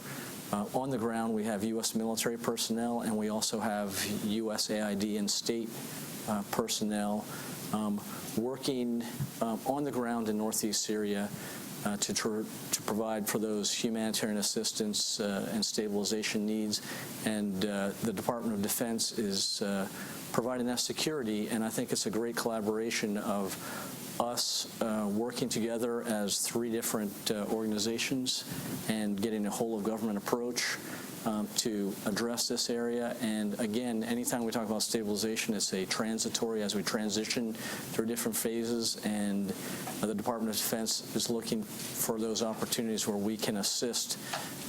on the ground we have U.S. military personnel, and we also have USAID and state personnel working on the ground in northeast Syria to provide for those humanitarian assistance and stabilization needs. And the Department of Defense is providing that security, and I think it's a great collaboration of us working together as three different organizations and getting a whole-of-government approach to address this area. And again, anytime we talk about stabilization, it's a transitory as we transition through different phases, and the Department of Defense is looking for those opportunities where we can assist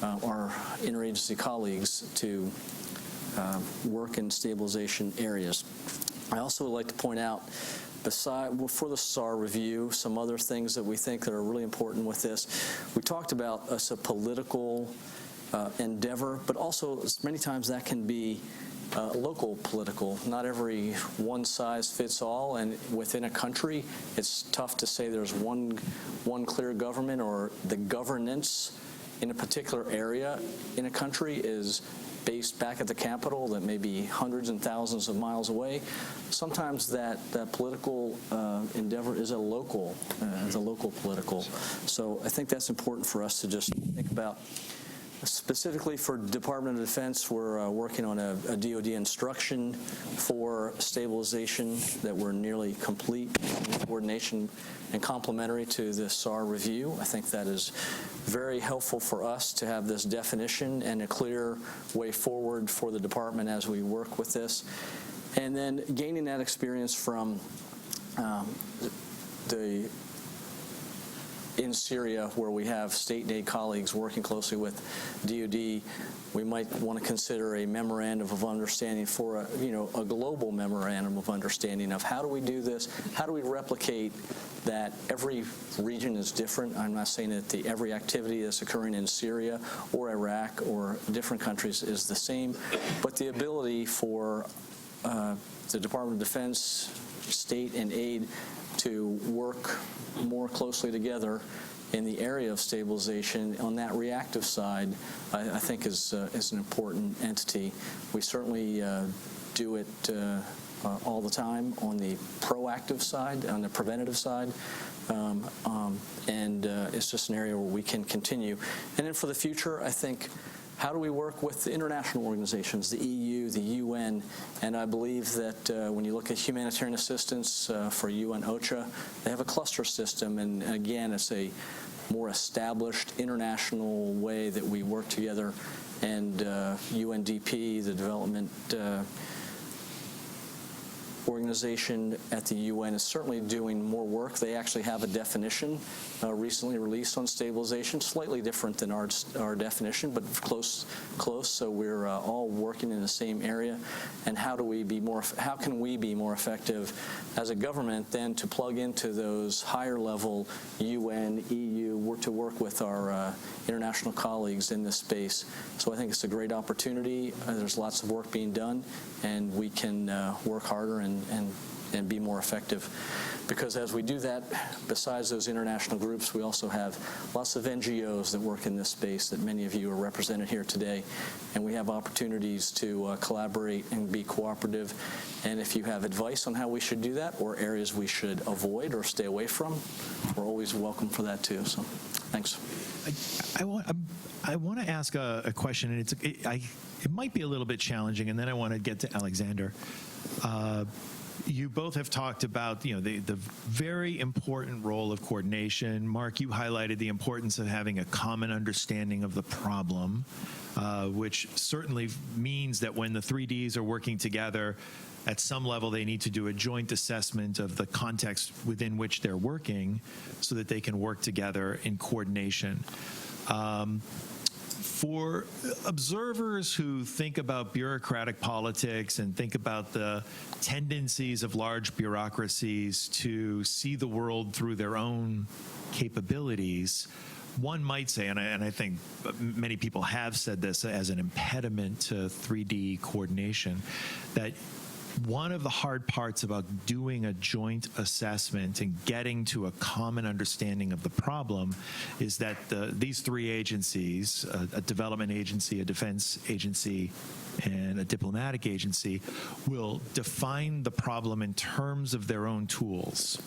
our interagency colleagues to work in stabilization areas. I also would like to point out, for the SAR review, some other things that we think that are really important with this. We talked about us a political endeavor, but also many times that can be local political. Not every one size fits all, and within a country, it's tough to say there's one clear government, or the governance in a particular area in a country is based back at the Capitol that may be hundreds and thousands of miles away. Sometimes that political endeavor is a local political. So I think that's important for us to just think about. Specifically for Department of Defense, we're working on a DoD instruction for stabilization that we're nearly complete in coordination and complementary to the SAR review. I think that is very helpful for us to have this definition and a clear way forward for the department as we work with this. And then gaining that experience from in Syria, where we have state and aid colleagues working closely with DoD, we might want to consider a memorandum of understanding for a global memorandum of understanding of how do we do this, how do we replicate that. Every region is different. I'm not saying that every activity that's occurring in Syria or Iraq or different countries is the same, but the ability for the Department of Defense, state and aid to work more closely together in the area of stabilization on that reactive side, I think is an important entity. We certainly do it all the time on the proactive side, on the preventative side, and it's just an area where we can continue. And then for the future, I think, how do we work with the international organizations, the EU, the UN? And I believe that when you look at humanitarian assistance for UN OCHA, they have a cluster system. And again, it's a more established international way that we work together. And UNDP, the development organization at the UN, is certainly doing more work. They actually have a definition recently released on stabilization, slightly different than our definition, but close. So we're all working in the same area. And how can we be more effective as a government then to plug into those higher level UN, EU, to work with our international colleagues in this space? So I think it's a great opportunity. There's lots of work being done, and we can work harder and be more effective. Because as we do that, besides those international groups, we also have lots of NGOs that work in this space that many of you are represented here today. And we have opportunities to collaborate and be cooperative. And if you have advice on how we should do that, or areas we should avoid or stay away from, we're always welcome for that too. So thanks. I want to ask a question, and it might be a little bit challenging, and then I want to get to Alexander. You both have talked about the very important role of coordination. Mark, you highlighted the importance of having a common understanding of the problem, which certainly means that when the 3Ds are working together, at some level they need to do a joint assessment of the context within which they're working so that they can work together in coordination. For observers who think about bureaucratic politics and think about the tendencies of large bureaucracies to see the world through their own capabilities, one might say, and I think many people have said this as an impediment to 3D coordination, that one of the hard parts about doing a joint assessment and getting to a common understanding of the problem is that these three agencies, a development agency, a defense agency, and a diplomatic agency, will define the problem in terms of their own tools.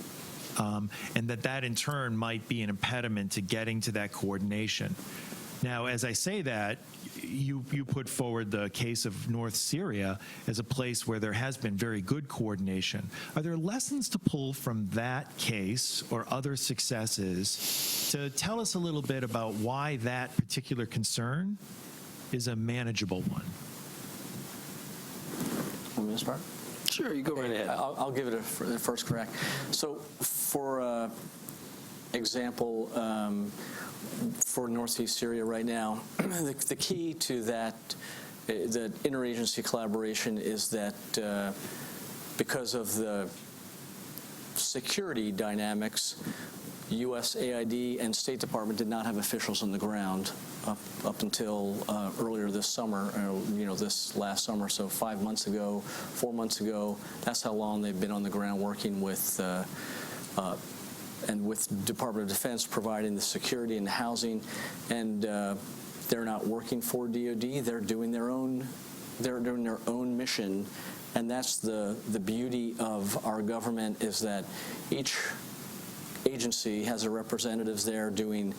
and that in turn might be an impediment to getting to that coordination. Now, as I say that, you put forward the case of North Syria as a place where there has been very good coordination. Are there lessons to pull from that case or other successes to tell us a little bit about why that particular concern is a manageable one? Want me to start? Sure, you go right ahead. I'll give it a first crack. So, for example, for Northeast Syria right now, the key to that interagency collaboration is that because of the security dynamics, USAID and State Department did not have officials on the ground up until earlier this summer, this last summer, so 4 months ago. That's how long they've been on the ground working with and with Department of Defense providing the security and housing, and they're not working for DoD. They're doing their own mission, and that's the beauty of our government, is that each agency has a representatives there doing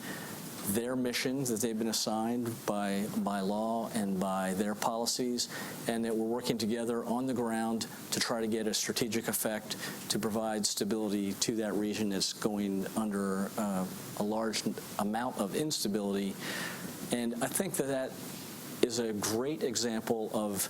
their mission that they've been assigned by law and by their policies, and that we're working together on the ground to try to get a strategic effect to provide stability to that region that's going under a large amount of instability. And I think that is a great example of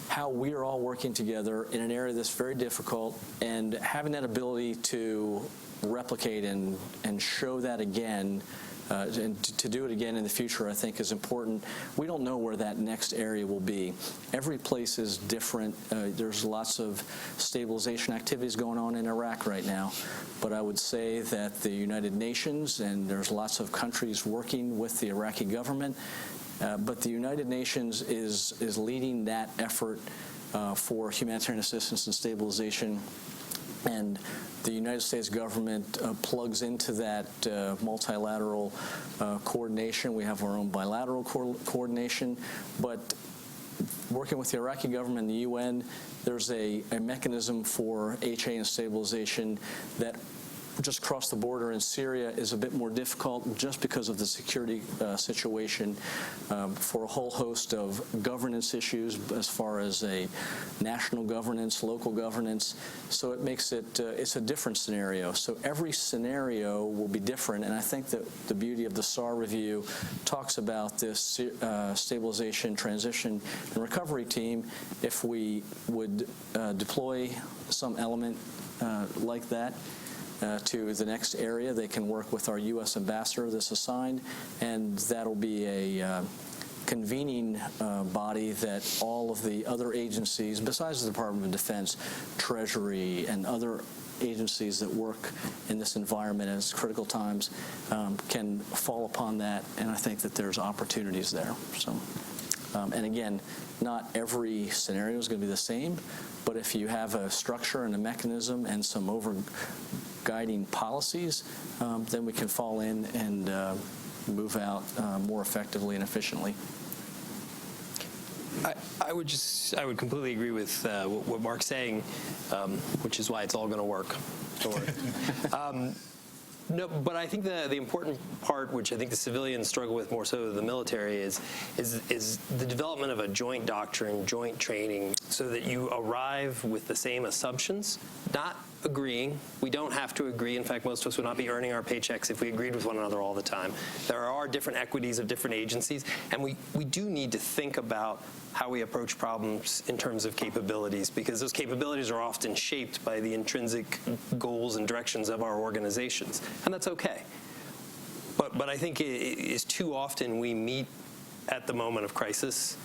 how we are all working together in an area that's very difficult, and having that ability to replicate and show that again, and to do it again in the future, I think is important. We don't know where that next area will be. Every place is different. There's lots of stabilization activities going on in Iraq right now, but I would say that the United Nations, and there's lots of countries working with the Iraqi government, but the United Nations is leading that effort for humanitarian assistance and stabilization, and the United States government plugs into that multilateral coordination. We have our own bilateral coordination, but working with the Iraqi government and the UN, there's a mechanism for HA and stabilization that just across the border in Syria is a bit more difficult just because of the security situation for a whole host of governance issues as far as a national governance, local governance. So it makes it, it's a different scenario. So every scenario will be different, and I think that the beauty of the SAR review talks about this stabilization, transition, and recovery team. If we would deploy some element like that, to the next area, they can work with our U.S. ambassador that's assigned, and that'll be a convening body that all of the other agencies, besides the Department of Defense, Treasury, and other agencies that work in this environment at critical times, can fall upon that, and I think that there's opportunities there. So, and again, not every scenario is going to be the same, but if you have a structure and a mechanism and some guiding policies, then we can fall in and move out more effectively and efficiently. I would completely agree with what Mark's saying, which is why it's all going to work. Don't worry. No, but I think the important part, which I think the civilians struggle with more so than the military, is the development of a joint doctrine, joint training, so that you arrive with the same assumptions, not agreeing. We don't have to agree. In fact, most of us would not be earning our paychecks if we agreed with one another all the time. There are different equities of different agencies, and we do need to think about how we approach problems in terms of capabilities, because those capabilities are often shaped by the intrinsic goals and directions of our organizations, and that's okay. But I think it is too often we meet at the moment of crisis,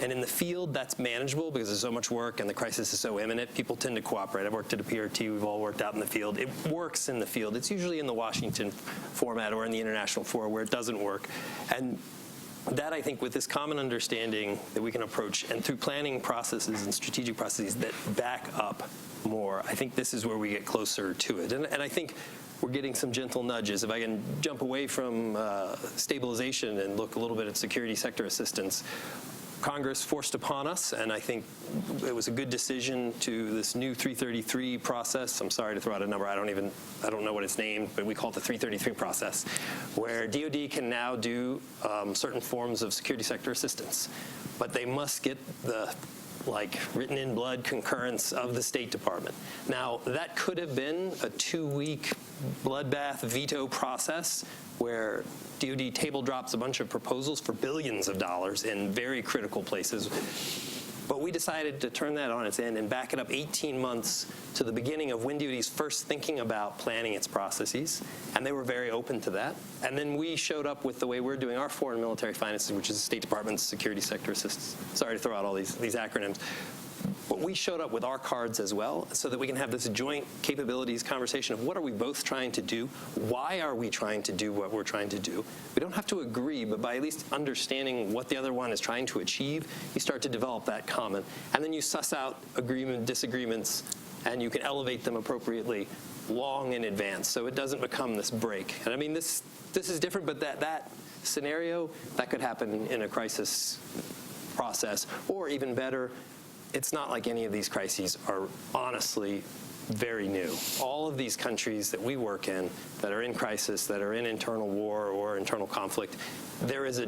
and in the field, that's manageable because there's so much work and the crisis is so imminent. People tend to cooperate. I've worked at a PRT. We've all worked out in the field. It works in the field. It's usually in the Washington format or in the international forum where it doesn't work. And that, I think, with this common understanding that we can approach, and through planning processes and strategic processes that back up more, I think this is where we get closer to it. And I think we're getting some gentle nudges. If I can jump away from stabilization and look a little bit at security sector assistance, Congress forced upon us, and I think it was a good decision to this new 333 process. I'm sorry to throw out a number. I don't know what it's named, but we call it the 333 process, where DoD can now do certain forms of security sector assistance, but they must get the written in blood concurrence of the State Department. Now, that could have been a 2-week bloodbath veto process where DoD table drops a bunch of proposals for billions of dollars in very critical places. But we decided to turn that on its end and back it up 18 months to the beginning of when DoD's first thinking about planning its processes, and they were very open to that. And then we showed up with the way we're doing our foreign military finances, which is the State Department's security sector assistance. Sorry to throw out all these acronyms. But we showed up with our cards as well so that we can have this joint capabilities conversation of what are we both trying to do? Why are we trying to do what we're trying to do? We don't have to agree, but by at least understanding what the other one is trying to achieve, you start to develop that common. And then you suss out disagreements, and you can elevate them appropriately long in advance so it doesn't become this break. And I mean, this is different, but that scenario, that could happen in a crisis process, or even better, it's not like any of these crises are honestly very new. All of these countries that we work in that are in crisis, that are in internal war or internal conflict, there is a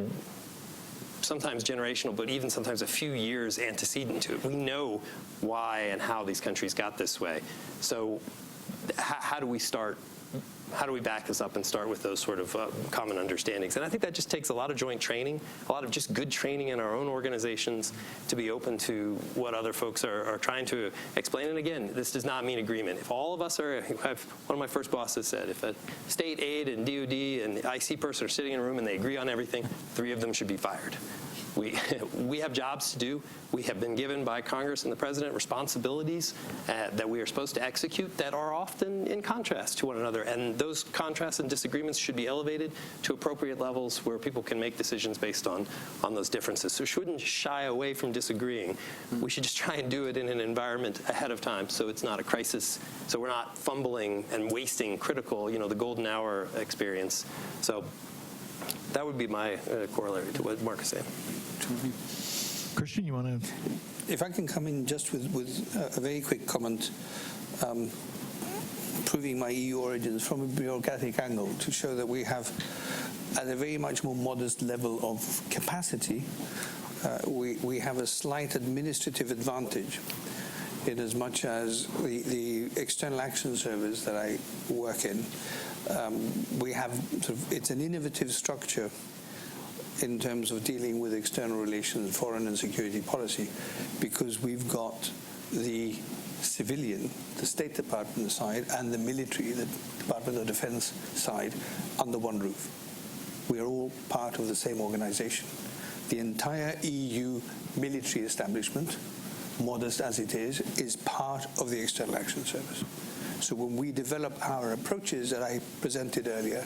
sometimes generational, but even sometimes a few years antecedent to it. We know why and how these countries got this way. So how do we start? How do we back this up and start with those sort of common understandings? And I think that just takes a lot of joint training, a lot of just good training in our own organizations to be open to what other folks are trying to explain. And again, this does not mean agreement. If all of us one of my first bosses said, if a state aid and DOD and the IC person are sitting in a room and they agree on everything, 3 of them should be fired. We have jobs to do. We have been given by Congress and the President responsibilities that we are supposed to execute that are often in contrast to one another. And those contrasts and disagreements should be elevated to appropriate levels where people can make decisions based on those differences. So we shouldn't shy away from disagreeing. We should just try and do it in an environment ahead of time so it's not a crisis, so we're not fumbling and wasting critical, the golden hour experience. So that would be my corollary to what Mark is saying. Christian, you want to? If I can come in just with a very quick comment, proving my EU origins from a bureaucratic angle to show that we have, at a very much more modest level of capacity, we have a slight administrative advantage in as much as the External Action Service that I work in, we have it's an innovative structure in terms of dealing with external relations, foreign and security policy, because we've got the civilian, the State Department side, and the military, the Department of Defense side, under one roof. We are all part of the same organization. The entire EU military establishment, modest as it is part of the External Action Service. So when we develop our approaches that I presented earlier,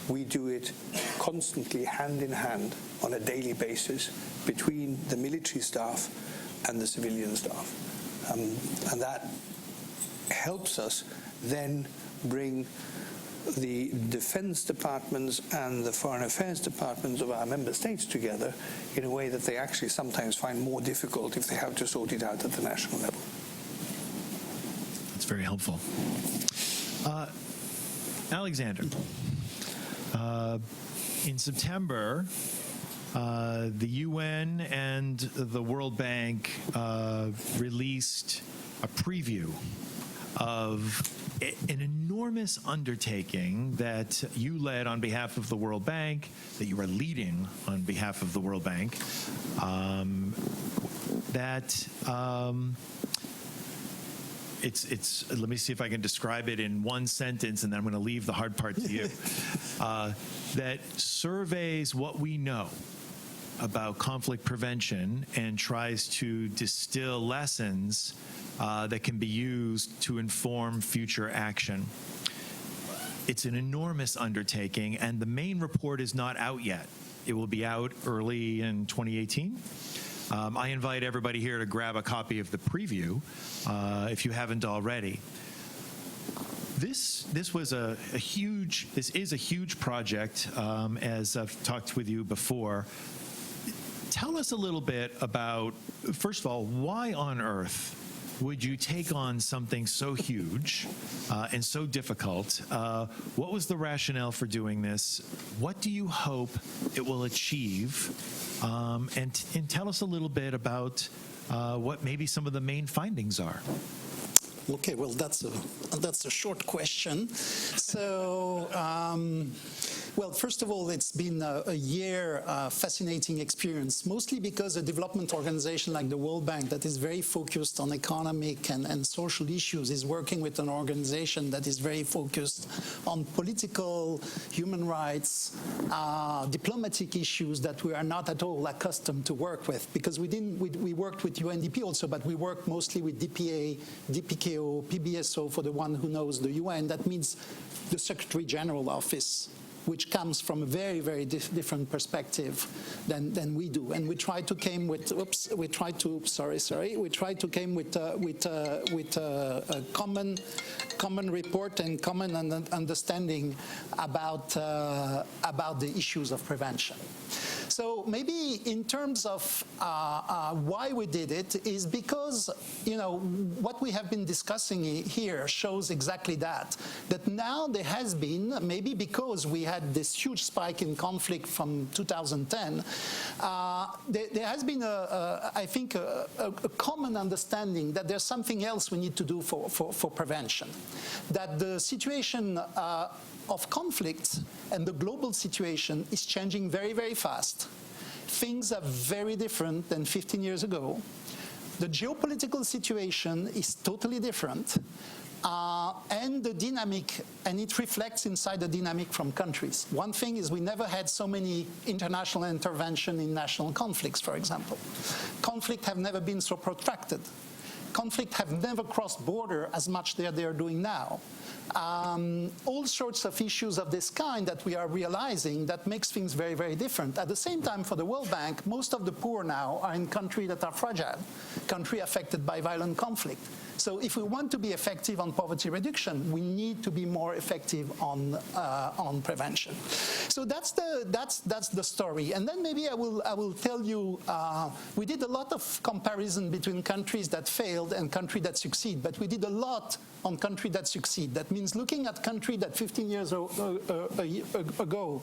we do it constantly hand in hand on a daily basis between the military staff and the civilian staff. And that helps us then bring the defense departments and the foreign affairs departments of our member states together in a way that they actually sometimes find more difficult if they have to sort it out at the national level. That's very helpful. Alexander, in September, the UN and the World Bank released a preview of an enormous undertaking that you led on behalf of the World Bank, that you are leading on behalf of the World Bank, it's let me see if I can describe it in one sentence, and then I'm going to leave the hard part to you. That surveys what we know about conflict prevention and tries to distill lessons that can be used to inform future action. It's an enormous undertaking, and the main report is not out yet. It will be out early in 2018. I invite everybody here to grab a copy of the preview if you haven't already. This is a huge project, as I've talked with you before. tell us a little bit about, first of all, why on earth would you take on something so huge and so difficult? What was the rationale for doing this? What do you hope it will achieve? And tell us a little bit about what maybe some of the main findings are. Okay, well, that's a short question. So, well, first of all, it's been a year fascinating experience, mostly because a development organization like the World Bank that is very focused on economic and social issues is working with an organization that is very focused on political, human rights, diplomatic issues that we are not at all accustomed to work with, because we worked with UNDP also, but we worked mostly with DPA, DPKO, PBSO, for the one who knows the UN. That means the Secretary General Office, which comes from a very, very different perspective than we do. And we try to came with, we try to came with a common report and common understanding about the issues of prevention. So maybe in terms of why we did it is because, what we have been discussing here shows exactly that now there has been, maybe because we had this huge spike in conflict from 2010, there has been, I think, a common understanding that there's something else we need to do for prevention. That the situation of conflict and the global situation is changing very, very fast. Things are very different than 15 years ago. The geopolitical situation is totally different. And the dynamic, and it reflects inside the dynamic from countries. One thing is we never had so many international intervention in national conflicts, for example. Conflict have never been so protracted. Conflict have never crossed border as much as they are doing now. All sorts of issues of this kind that we are realizing that makes things very, very different. At the same time, for the World Bank, most of the poor now are in countries that are fragile, countries affected by violent conflict. So if we want to be effective on poverty reduction, we need to be more effective on prevention. So that's the story. And then maybe I will tell you, we did a lot of comparison between countries that failed and countries that succeed, but we did a lot on countries that succeed. That means looking at countries that 15 years ago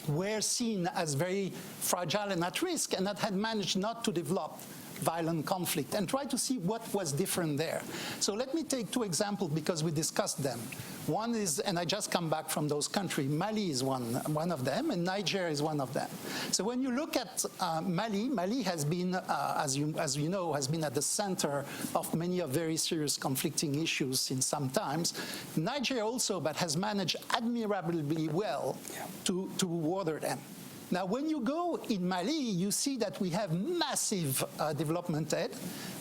were seen as very fragile and at risk, and that had managed not to develop violent conflict, and try to see what was different there. So let me take two examples because we discussed them. One is, and I just come back from those countries, Mali is one of them, and Niger is one of them. So when you look at Mali has been, as you know, has been at the center of many of very serious conflicting issues since some times. Niger also, but has managed admirably well to water them. Now, when you go in Mali, you see that we have massive development aid.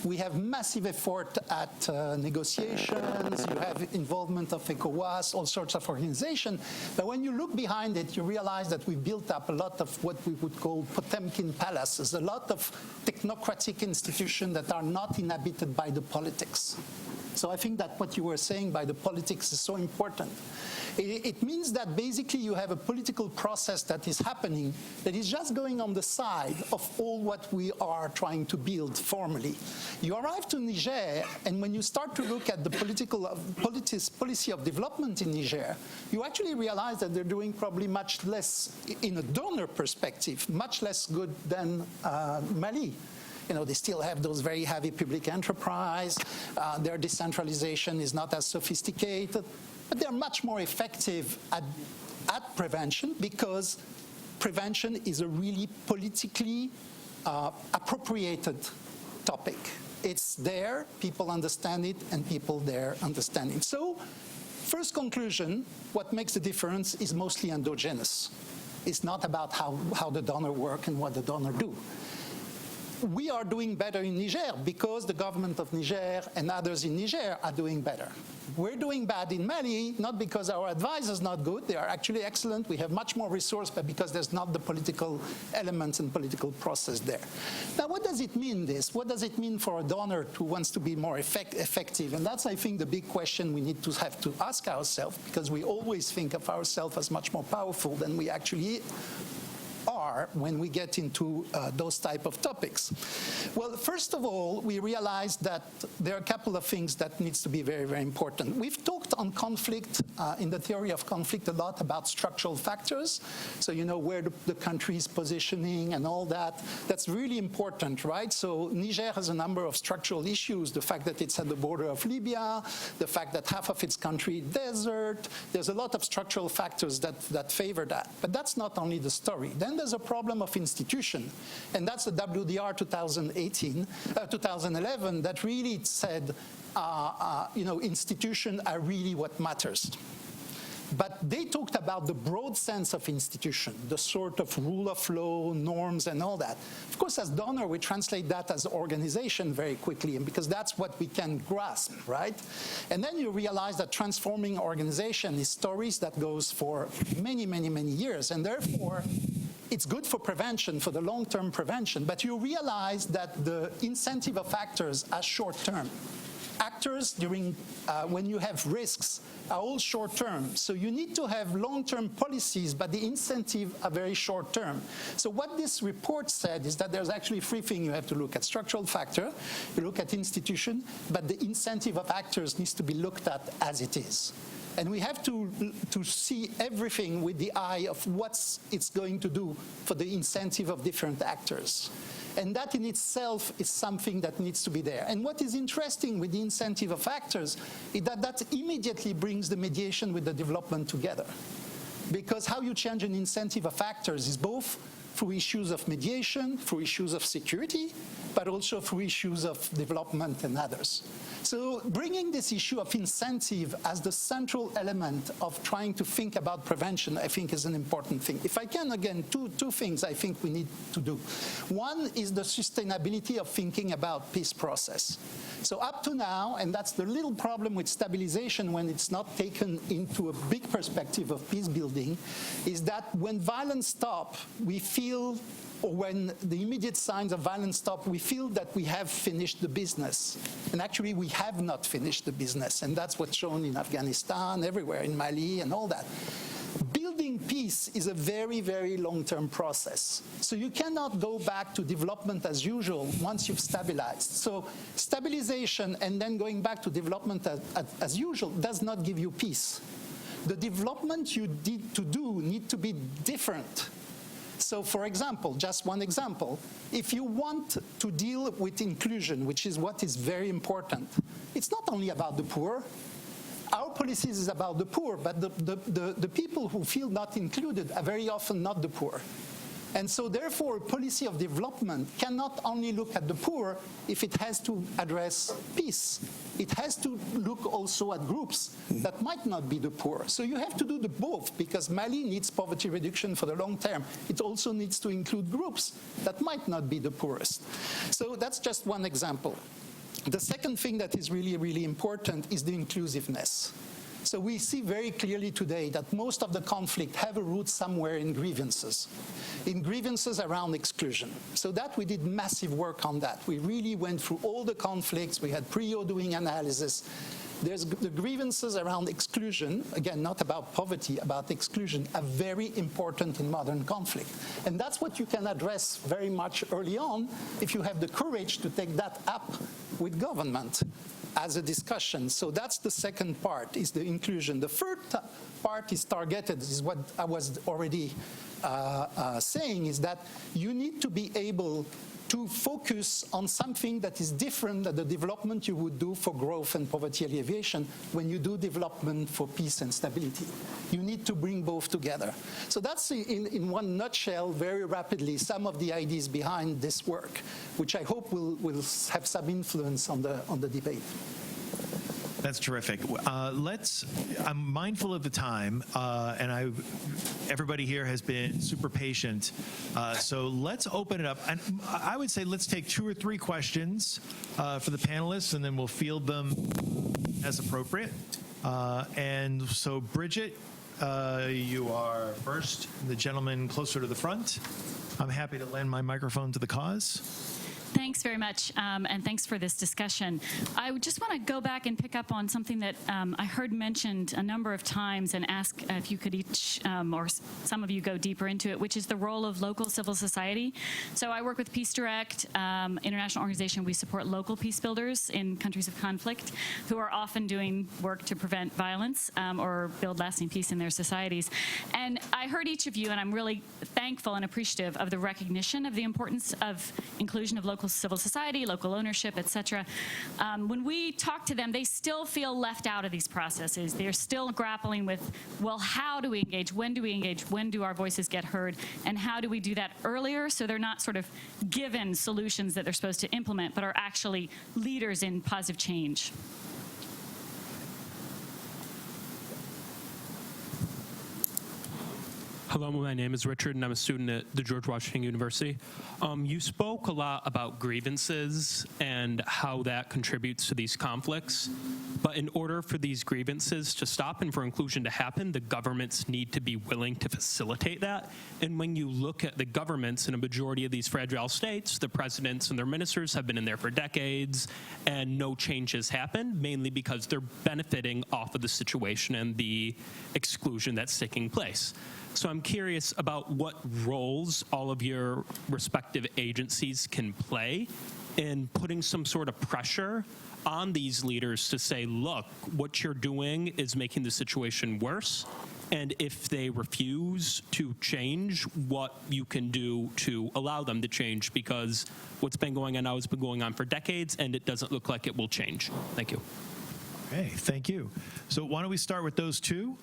We have massive effort at negotiations. You have involvement of ECOWAS, all sorts of organizations. But when you look behind it, you realize that we built up a lot of what we would call Potemkin palaces, a lot of technocratic institutions that are not inhabited by the politics. So I think that what you were saying by the politics is so important. It means that basically you have a political process that is happening that is just going on the side of all what we are trying to build formally. You arrive to Niger, and when you start to look at the policy of development in Niger, you actually realize that they're doing probably much less, in a donor perspective, much less good than Mali. They still have those very heavy public enterprise. Their decentralization is not as sophisticated, but they're much more effective at prevention because prevention is a really politically appropriated topic. It's there, people understand it, and people there understand it. So, first conclusion, what makes the difference is mostly endogenous. It's not about how the donor work and what the donor do. We are doing better in Niger because the government of Niger and others in Niger are doing better. We're doing bad in Mali, not because our advisors are not good. They are actually excellent. We have much more resource, but because there's not the political elements and political process there. Now, what does it mean, this? What does it mean for a donor who wants to be more effective? And that's, I think, the big question we need to have to ask ourselves, because we always think of ourselves as much more powerful than we actually are. are when we get into those type of topics? Well, first of all, we realized that there are a couple of things that needs to be very, very important. We've talked on conflict, in the theory of conflict, a lot about structural factors. So you know where the country is positioning and all that. That's really important, right? So Niger has a number of structural issues. The fact that it's at the border of Libya, the fact that half of its country is desert. There's a lot of structural factors that favor that. But that's not only the story. Then there's a problem of institution. And that's the WDR 2011 that really said, institutions are really what matters. But they talked about the broad sense of institution, the sort of rule of law, norms, and all that. Of course, as donor, we translate that as organization very quickly, and because that's what we can grasp, right? And then you realize that transforming organization is stories that goes for many, many, many years, and therefore, it's good for prevention, for the long-term prevention, but you realize that the incentive of actors are short-term. Actors when you have risks are all short-term. So you need to have long-term policies, but the incentive are very short-term. So what this report said is that there's actually three things you have to look at. Structural factor, you look at institution, but the incentive of actors needs to be looked at as it is. And we have to see everything with the eye of what it's going to do for the incentive of different actors. And that in itself is something that needs to be there. And what is interesting with the incentive of actors is that immediately brings the mediation with the development together. Because how you change an incentive of actors is both through issues of mediation, through issues of security, but also through issues of development and others. So bringing this issue of incentive as the central element of trying to think about prevention, I think is an important thing. If I can, again, two things I think we need to do. One is the sustainability of thinking about peace process. So up to now, and that's the little problem with stabilization when it's not taken into a big perspective of peace building, is that when violence stops, we feel, or when the immediate signs of violence stop, we feel that we have finished the business. And actually, we have not finished the business. And that's what's shown in Afghanistan, everywhere, in Mali, and all that. Building peace is a very, very long-term process. So you cannot go back to development as usual once you've stabilized. So stabilization and then going back to development as usual does not give you peace. The development you need to do need to be different. So for example, just one example, if you want to deal with inclusion, which is what is very important, it's not only about the poor. Our policies is about the poor, but the people who feel not included are very often not the poor. And so therefore, a policy of development cannot only look at the poor if it has to address peace. It has to look also at groups that might not be the poor. So you have to do the both, because Mali needs poverty reduction for the long term. It also needs to include groups that might not be the poorest. So that's just one example. The second thing that is really, really important is the inclusiveness. So we see very clearly today that most of the conflict have a root somewhere in grievances around exclusion. So that we did massive work on that. We really went through all the conflicts. We had PRIO doing analysis. There's the grievances around exclusion, again, not about poverty, about exclusion, are very important in modern conflict. And that's what you can address very much early on if you have the courage to take that up with government as a discussion. So that's the second part, is the inclusion. The third part is targeted, is what I was already saying, is that you need to be able to focus on something that is different than the development you would do for growth and poverty alleviation when you do development for peace and stability. You need to bring both together. So that's, in one nutshell, very rapidly, some of the ideas behind this work, which I hope will have some influence on the debate. That's terrific. I'm mindful of the time, and everybody here has been super patient. So let's open it up. And I would say let's take 2 or 3 questions for the panelists, and then we'll field them as appropriate. And so, Bridget, you are first, the gentleman closer to the front. I'm happy to lend my microphone to the cause. Thanks very much, and thanks for this discussion. I would just want to go back and pick up on something that I heard mentioned a number of times and ask if you could each, or some of you, go deeper into it, which is the role of local civil society. So I work with Peace Direct, international organization. We support local peace builders in countries of conflict who are often doing work to prevent violence or build lasting peace in their societies. And I heard each of you, and I'm really thankful and appreciative of the recognition of the importance of inclusion of local civil society, local ownership, et cetera. When we talk to them, they still feel left out of these processes. They're still grappling with, well, how do we engage? When do we engage? When do our voices get heard? And how do we do that earlier so they're not sort of given solutions that they're supposed to implement, but are actually leaders in positive change? Hello, my name is Richard, and I'm a student at the George Washington University. You spoke a lot about grievances and how that contributes to these conflicts. But in order for these grievances to stop and for inclusion to happen, the governments need to be willing to facilitate that. And when you look at the governments in a majority of these fragile states, the presidents and their ministers have been in there for decades, and no change has happened, mainly because they're benefiting off of the situation and the exclusion that's taking place. So I'm curious about what roles all of your respective agencies can play in putting some sort of pressure on these leaders to say, look, what you're doing is making the situation worse. And if they refuse to change, what you can do to allow them to change, because what's been going on now has been going on for decades, and it doesn't look like it will change. Thank you. Okay, thank you. So why don't we start with those two?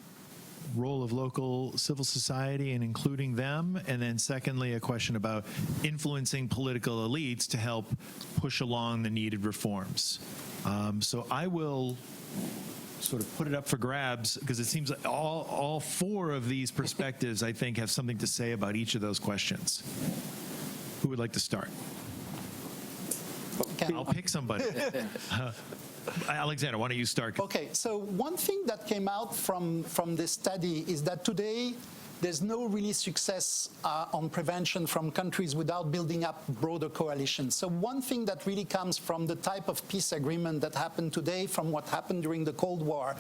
Role of local civil society and including them, and then secondly, a question about influencing political elites to help push along the needed reforms. So I will sort of put it up for grabs, because it seems like all four of these perspectives, I think, have something to say about each of those questions. Who would like to start? I'll pick somebody. Alexander, why don't you start? Okay, so one thing that came out from this study is that today there's no really success on prevention from countries without building up broader coalitions. So one thing that really comes from the type of peace agreement that happened today, from what happened during the Cold War,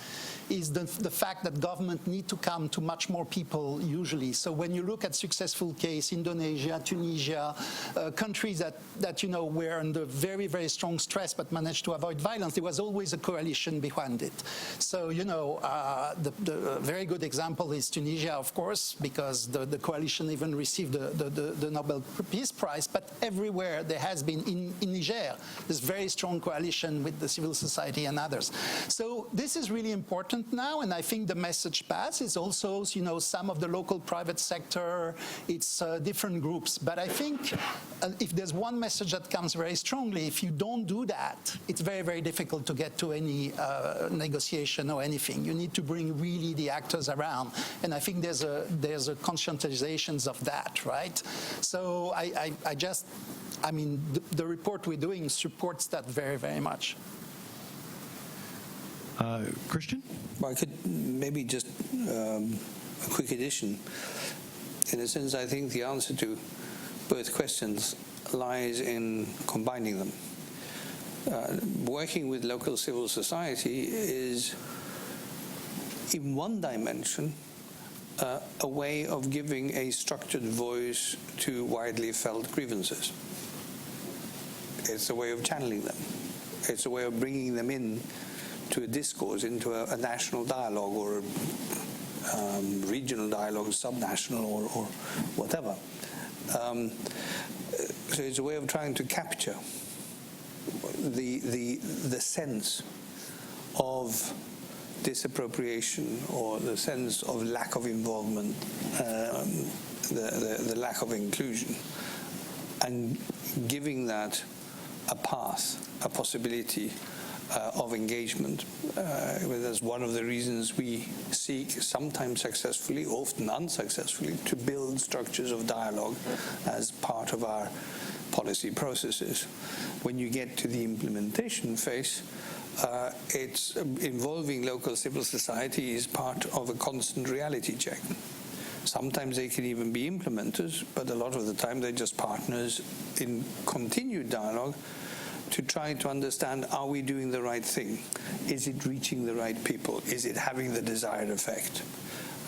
is the fact that government need to come to much more people usually. So when you look at successful case, Indonesia, Tunisia, countries that you know were under very, very strong stress but managed to avoid violence, there was always a coalition behind it. So, you know, the very good example is Tunisia, of course, because the coalition even received the Nobel Peace Prize, but everywhere there has been, in Niger, this very strong coalition with the civil society and others. So this is really important now, and I think the message passed is also, you know, some of the local private sector, it's different groups. But I think if there's one message that comes very strongly, if you don't do that, it's very, very difficult to get to any negotiation or anything. You need to bring really the actors around, and I think there's a conscientizations of that, right? So I mean, the report we're doing supports that very, very much. Christian? Well, I could maybe just a quick addition. In a sense, I think the answer to both questions lies in combining them. Working with local civil society is, in one dimension, a way of giving a structured voice to widely felt grievances. It's a way of channeling them. It's a way of bringing them in to a discourse, into a national dialogue or a regional dialogue, subnational or whatever. So it's a way of trying to capture the sense of disappropriation or the sense of lack of involvement, the lack of inclusion, and giving that a path, a possibility of engagement. That's one of the reasons we seek, sometimes successfully, often unsuccessfully, to build structures of dialogue as part of our policy processes. When you get to the implementation phase, it's involving local civil society is part of a constant reality check. Sometimes they can even be implementers, but a lot of the time they're just partners in continued dialogue to try to understand, are we doing the right thing? Is it reaching the right people? Is it having the desired effect?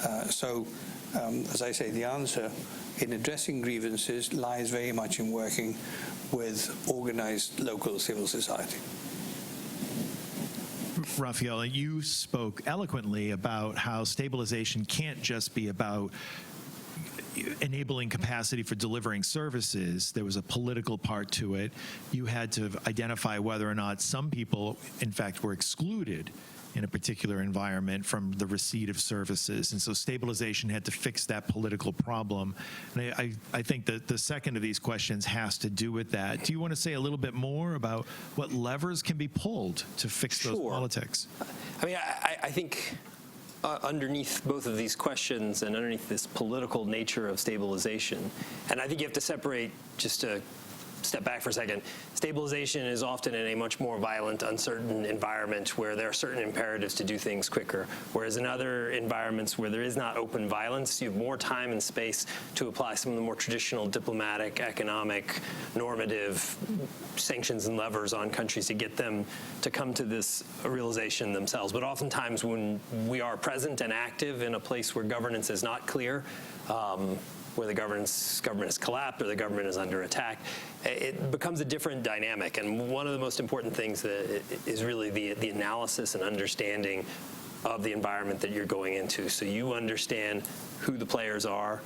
As I say, the answer in addressing grievances lies very much in working with organized local civil society. Raphael, you spoke eloquently about how stabilization can't just be about enabling capacity for delivering services. There was a political part to it. You had to identify whether or not some people, in fact, were excluded in a particular environment from the receipt of services. And so stabilization had to fix that political problem. And I think that the second of these questions has to do with that. Do you want to say a little bit more about what levers can be pulled to fix those politics? I mean, I think underneath both of these questions and underneath this political nature of stabilization, and I think you have to separate, just to step back for a second, stabilization is often in a much more violent, uncertain environment where there are certain imperatives to do things quicker, whereas in other environments where there is not open violence, you have more time and space to apply some of the more traditional diplomatic, economic, normative sanctions and levers on countries to get them to come to this realization themselves. But oftentimes when we are present and active in a place where governance is not clear, where the government has collapsed or the government is under attack, it becomes a different dynamic. And one of the most important things that is really the analysis and understanding of the environment that you're going into. So you understand who the players are,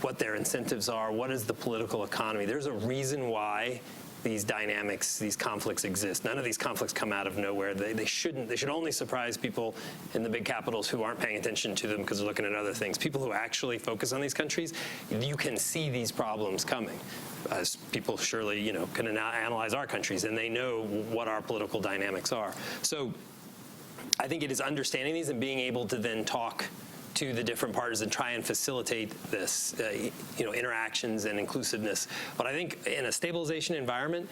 what their incentives are, what is the political economy. There's a reason why these dynamics, these conflicts exist. None of these conflicts come out of nowhere. They shouldn't. They should only surprise people in the big capitals who aren't paying attention to them because they're looking at other things. People who actually focus on these countries, you can see these problems coming. As people surely, can analyze our countries, and they know what our political dynamics are. So I think it is understanding these and being able to then talk to the different partners and try and facilitate this, interactions and inclusiveness. But I think in a stabilization environment,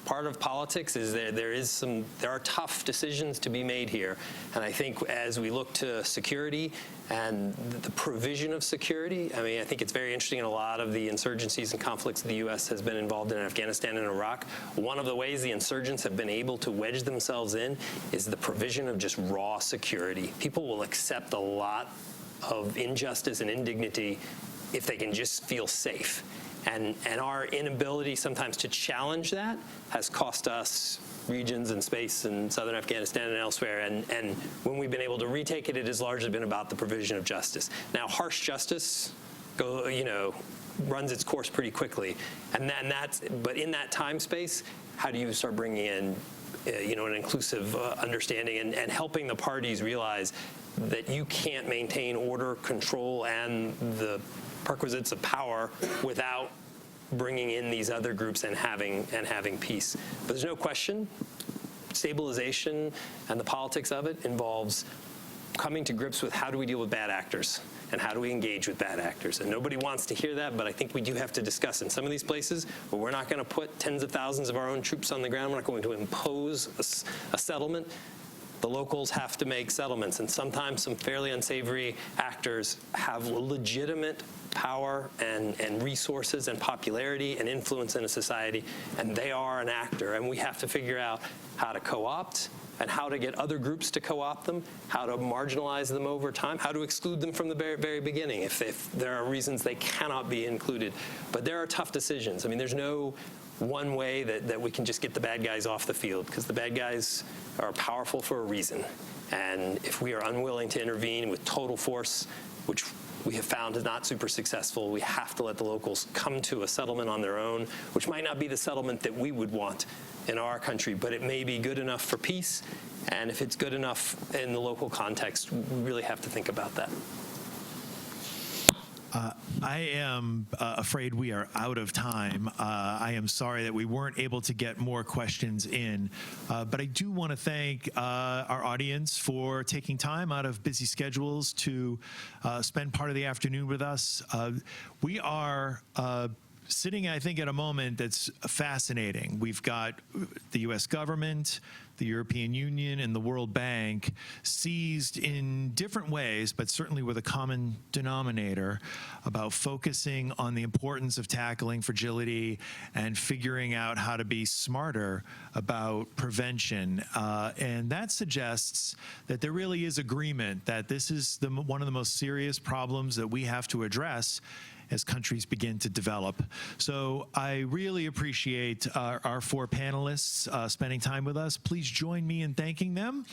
part of politics is there are tough decisions to be made here. And I think as we look to security and the provision of security, I think it's very interesting in a lot of the insurgencies and conflicts the U.S. has been involved in Afghanistan and Iraq. One of the ways the insurgents have been able to wedge themselves in is the provision of just raw security. People will accept a lot of injustice and indignity if they can just feel safe. And our inability sometimes to challenge that has cost us regions and space in southern Afghanistan and elsewhere. And when we've been able to retake it, it has largely been about the provision of justice. Now, harsh justice runs its course pretty quickly. But in that time space, how do you start bringing in an inclusive understanding and helping the parties realize that you can't maintain order, control, and the perquisites of power without bringing in these other groups and having peace. But there's no question, stabilization and the politics of it involves coming to grips with how do we deal with bad actors and how do we engage with bad actors. And nobody wants to hear that, but I think we do have to discuss in some of these places where we're not going to put tens of thousands of our own troops on the ground. We're not going to impose a settlement. The locals have to make settlements, and sometimes some fairly unsavory actors have legitimate power and resources and popularity and influence in a society, and they are an actor, and we have to figure out how to co-opt and how to get other groups to co-opt them, how to marginalize them over time, how to exclude them from the very, very beginning if there are reasons they cannot be included. But there are tough decisions. There's no one way that we can just get the bad guys off the field, because the bad guys are powerful for a reason. And if we are unwilling to intervene with total force, which we have found is not super successful, we have to let the locals come to a settlement on their own, which might not be the settlement that we would want in our country, but it may be good enough for peace. And if it's good enough in the local context, we really have to think about that. I am afraid we are out of time. I am sorry that we weren't able to get more questions in, but I do want to thank our audience for taking time out of busy schedules to spend part of the afternoon with us. We are sitting, I think, at a moment that's fascinating. We've got the U.S. government, the European Union, and the World Bank seized in different ways, but certainly with a common denominator about focusing on the importance of tackling fragility and figuring out how to be smarter about prevention. And that suggests that there really is agreement that this is one of the most serious problems that we have to address as countries begin to develop. So I really appreciate our four panelists spending time with us. Please join me in thanking them.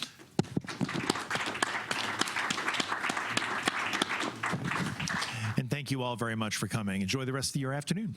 And thank you all very much for coming. Enjoy the rest of your afternoon.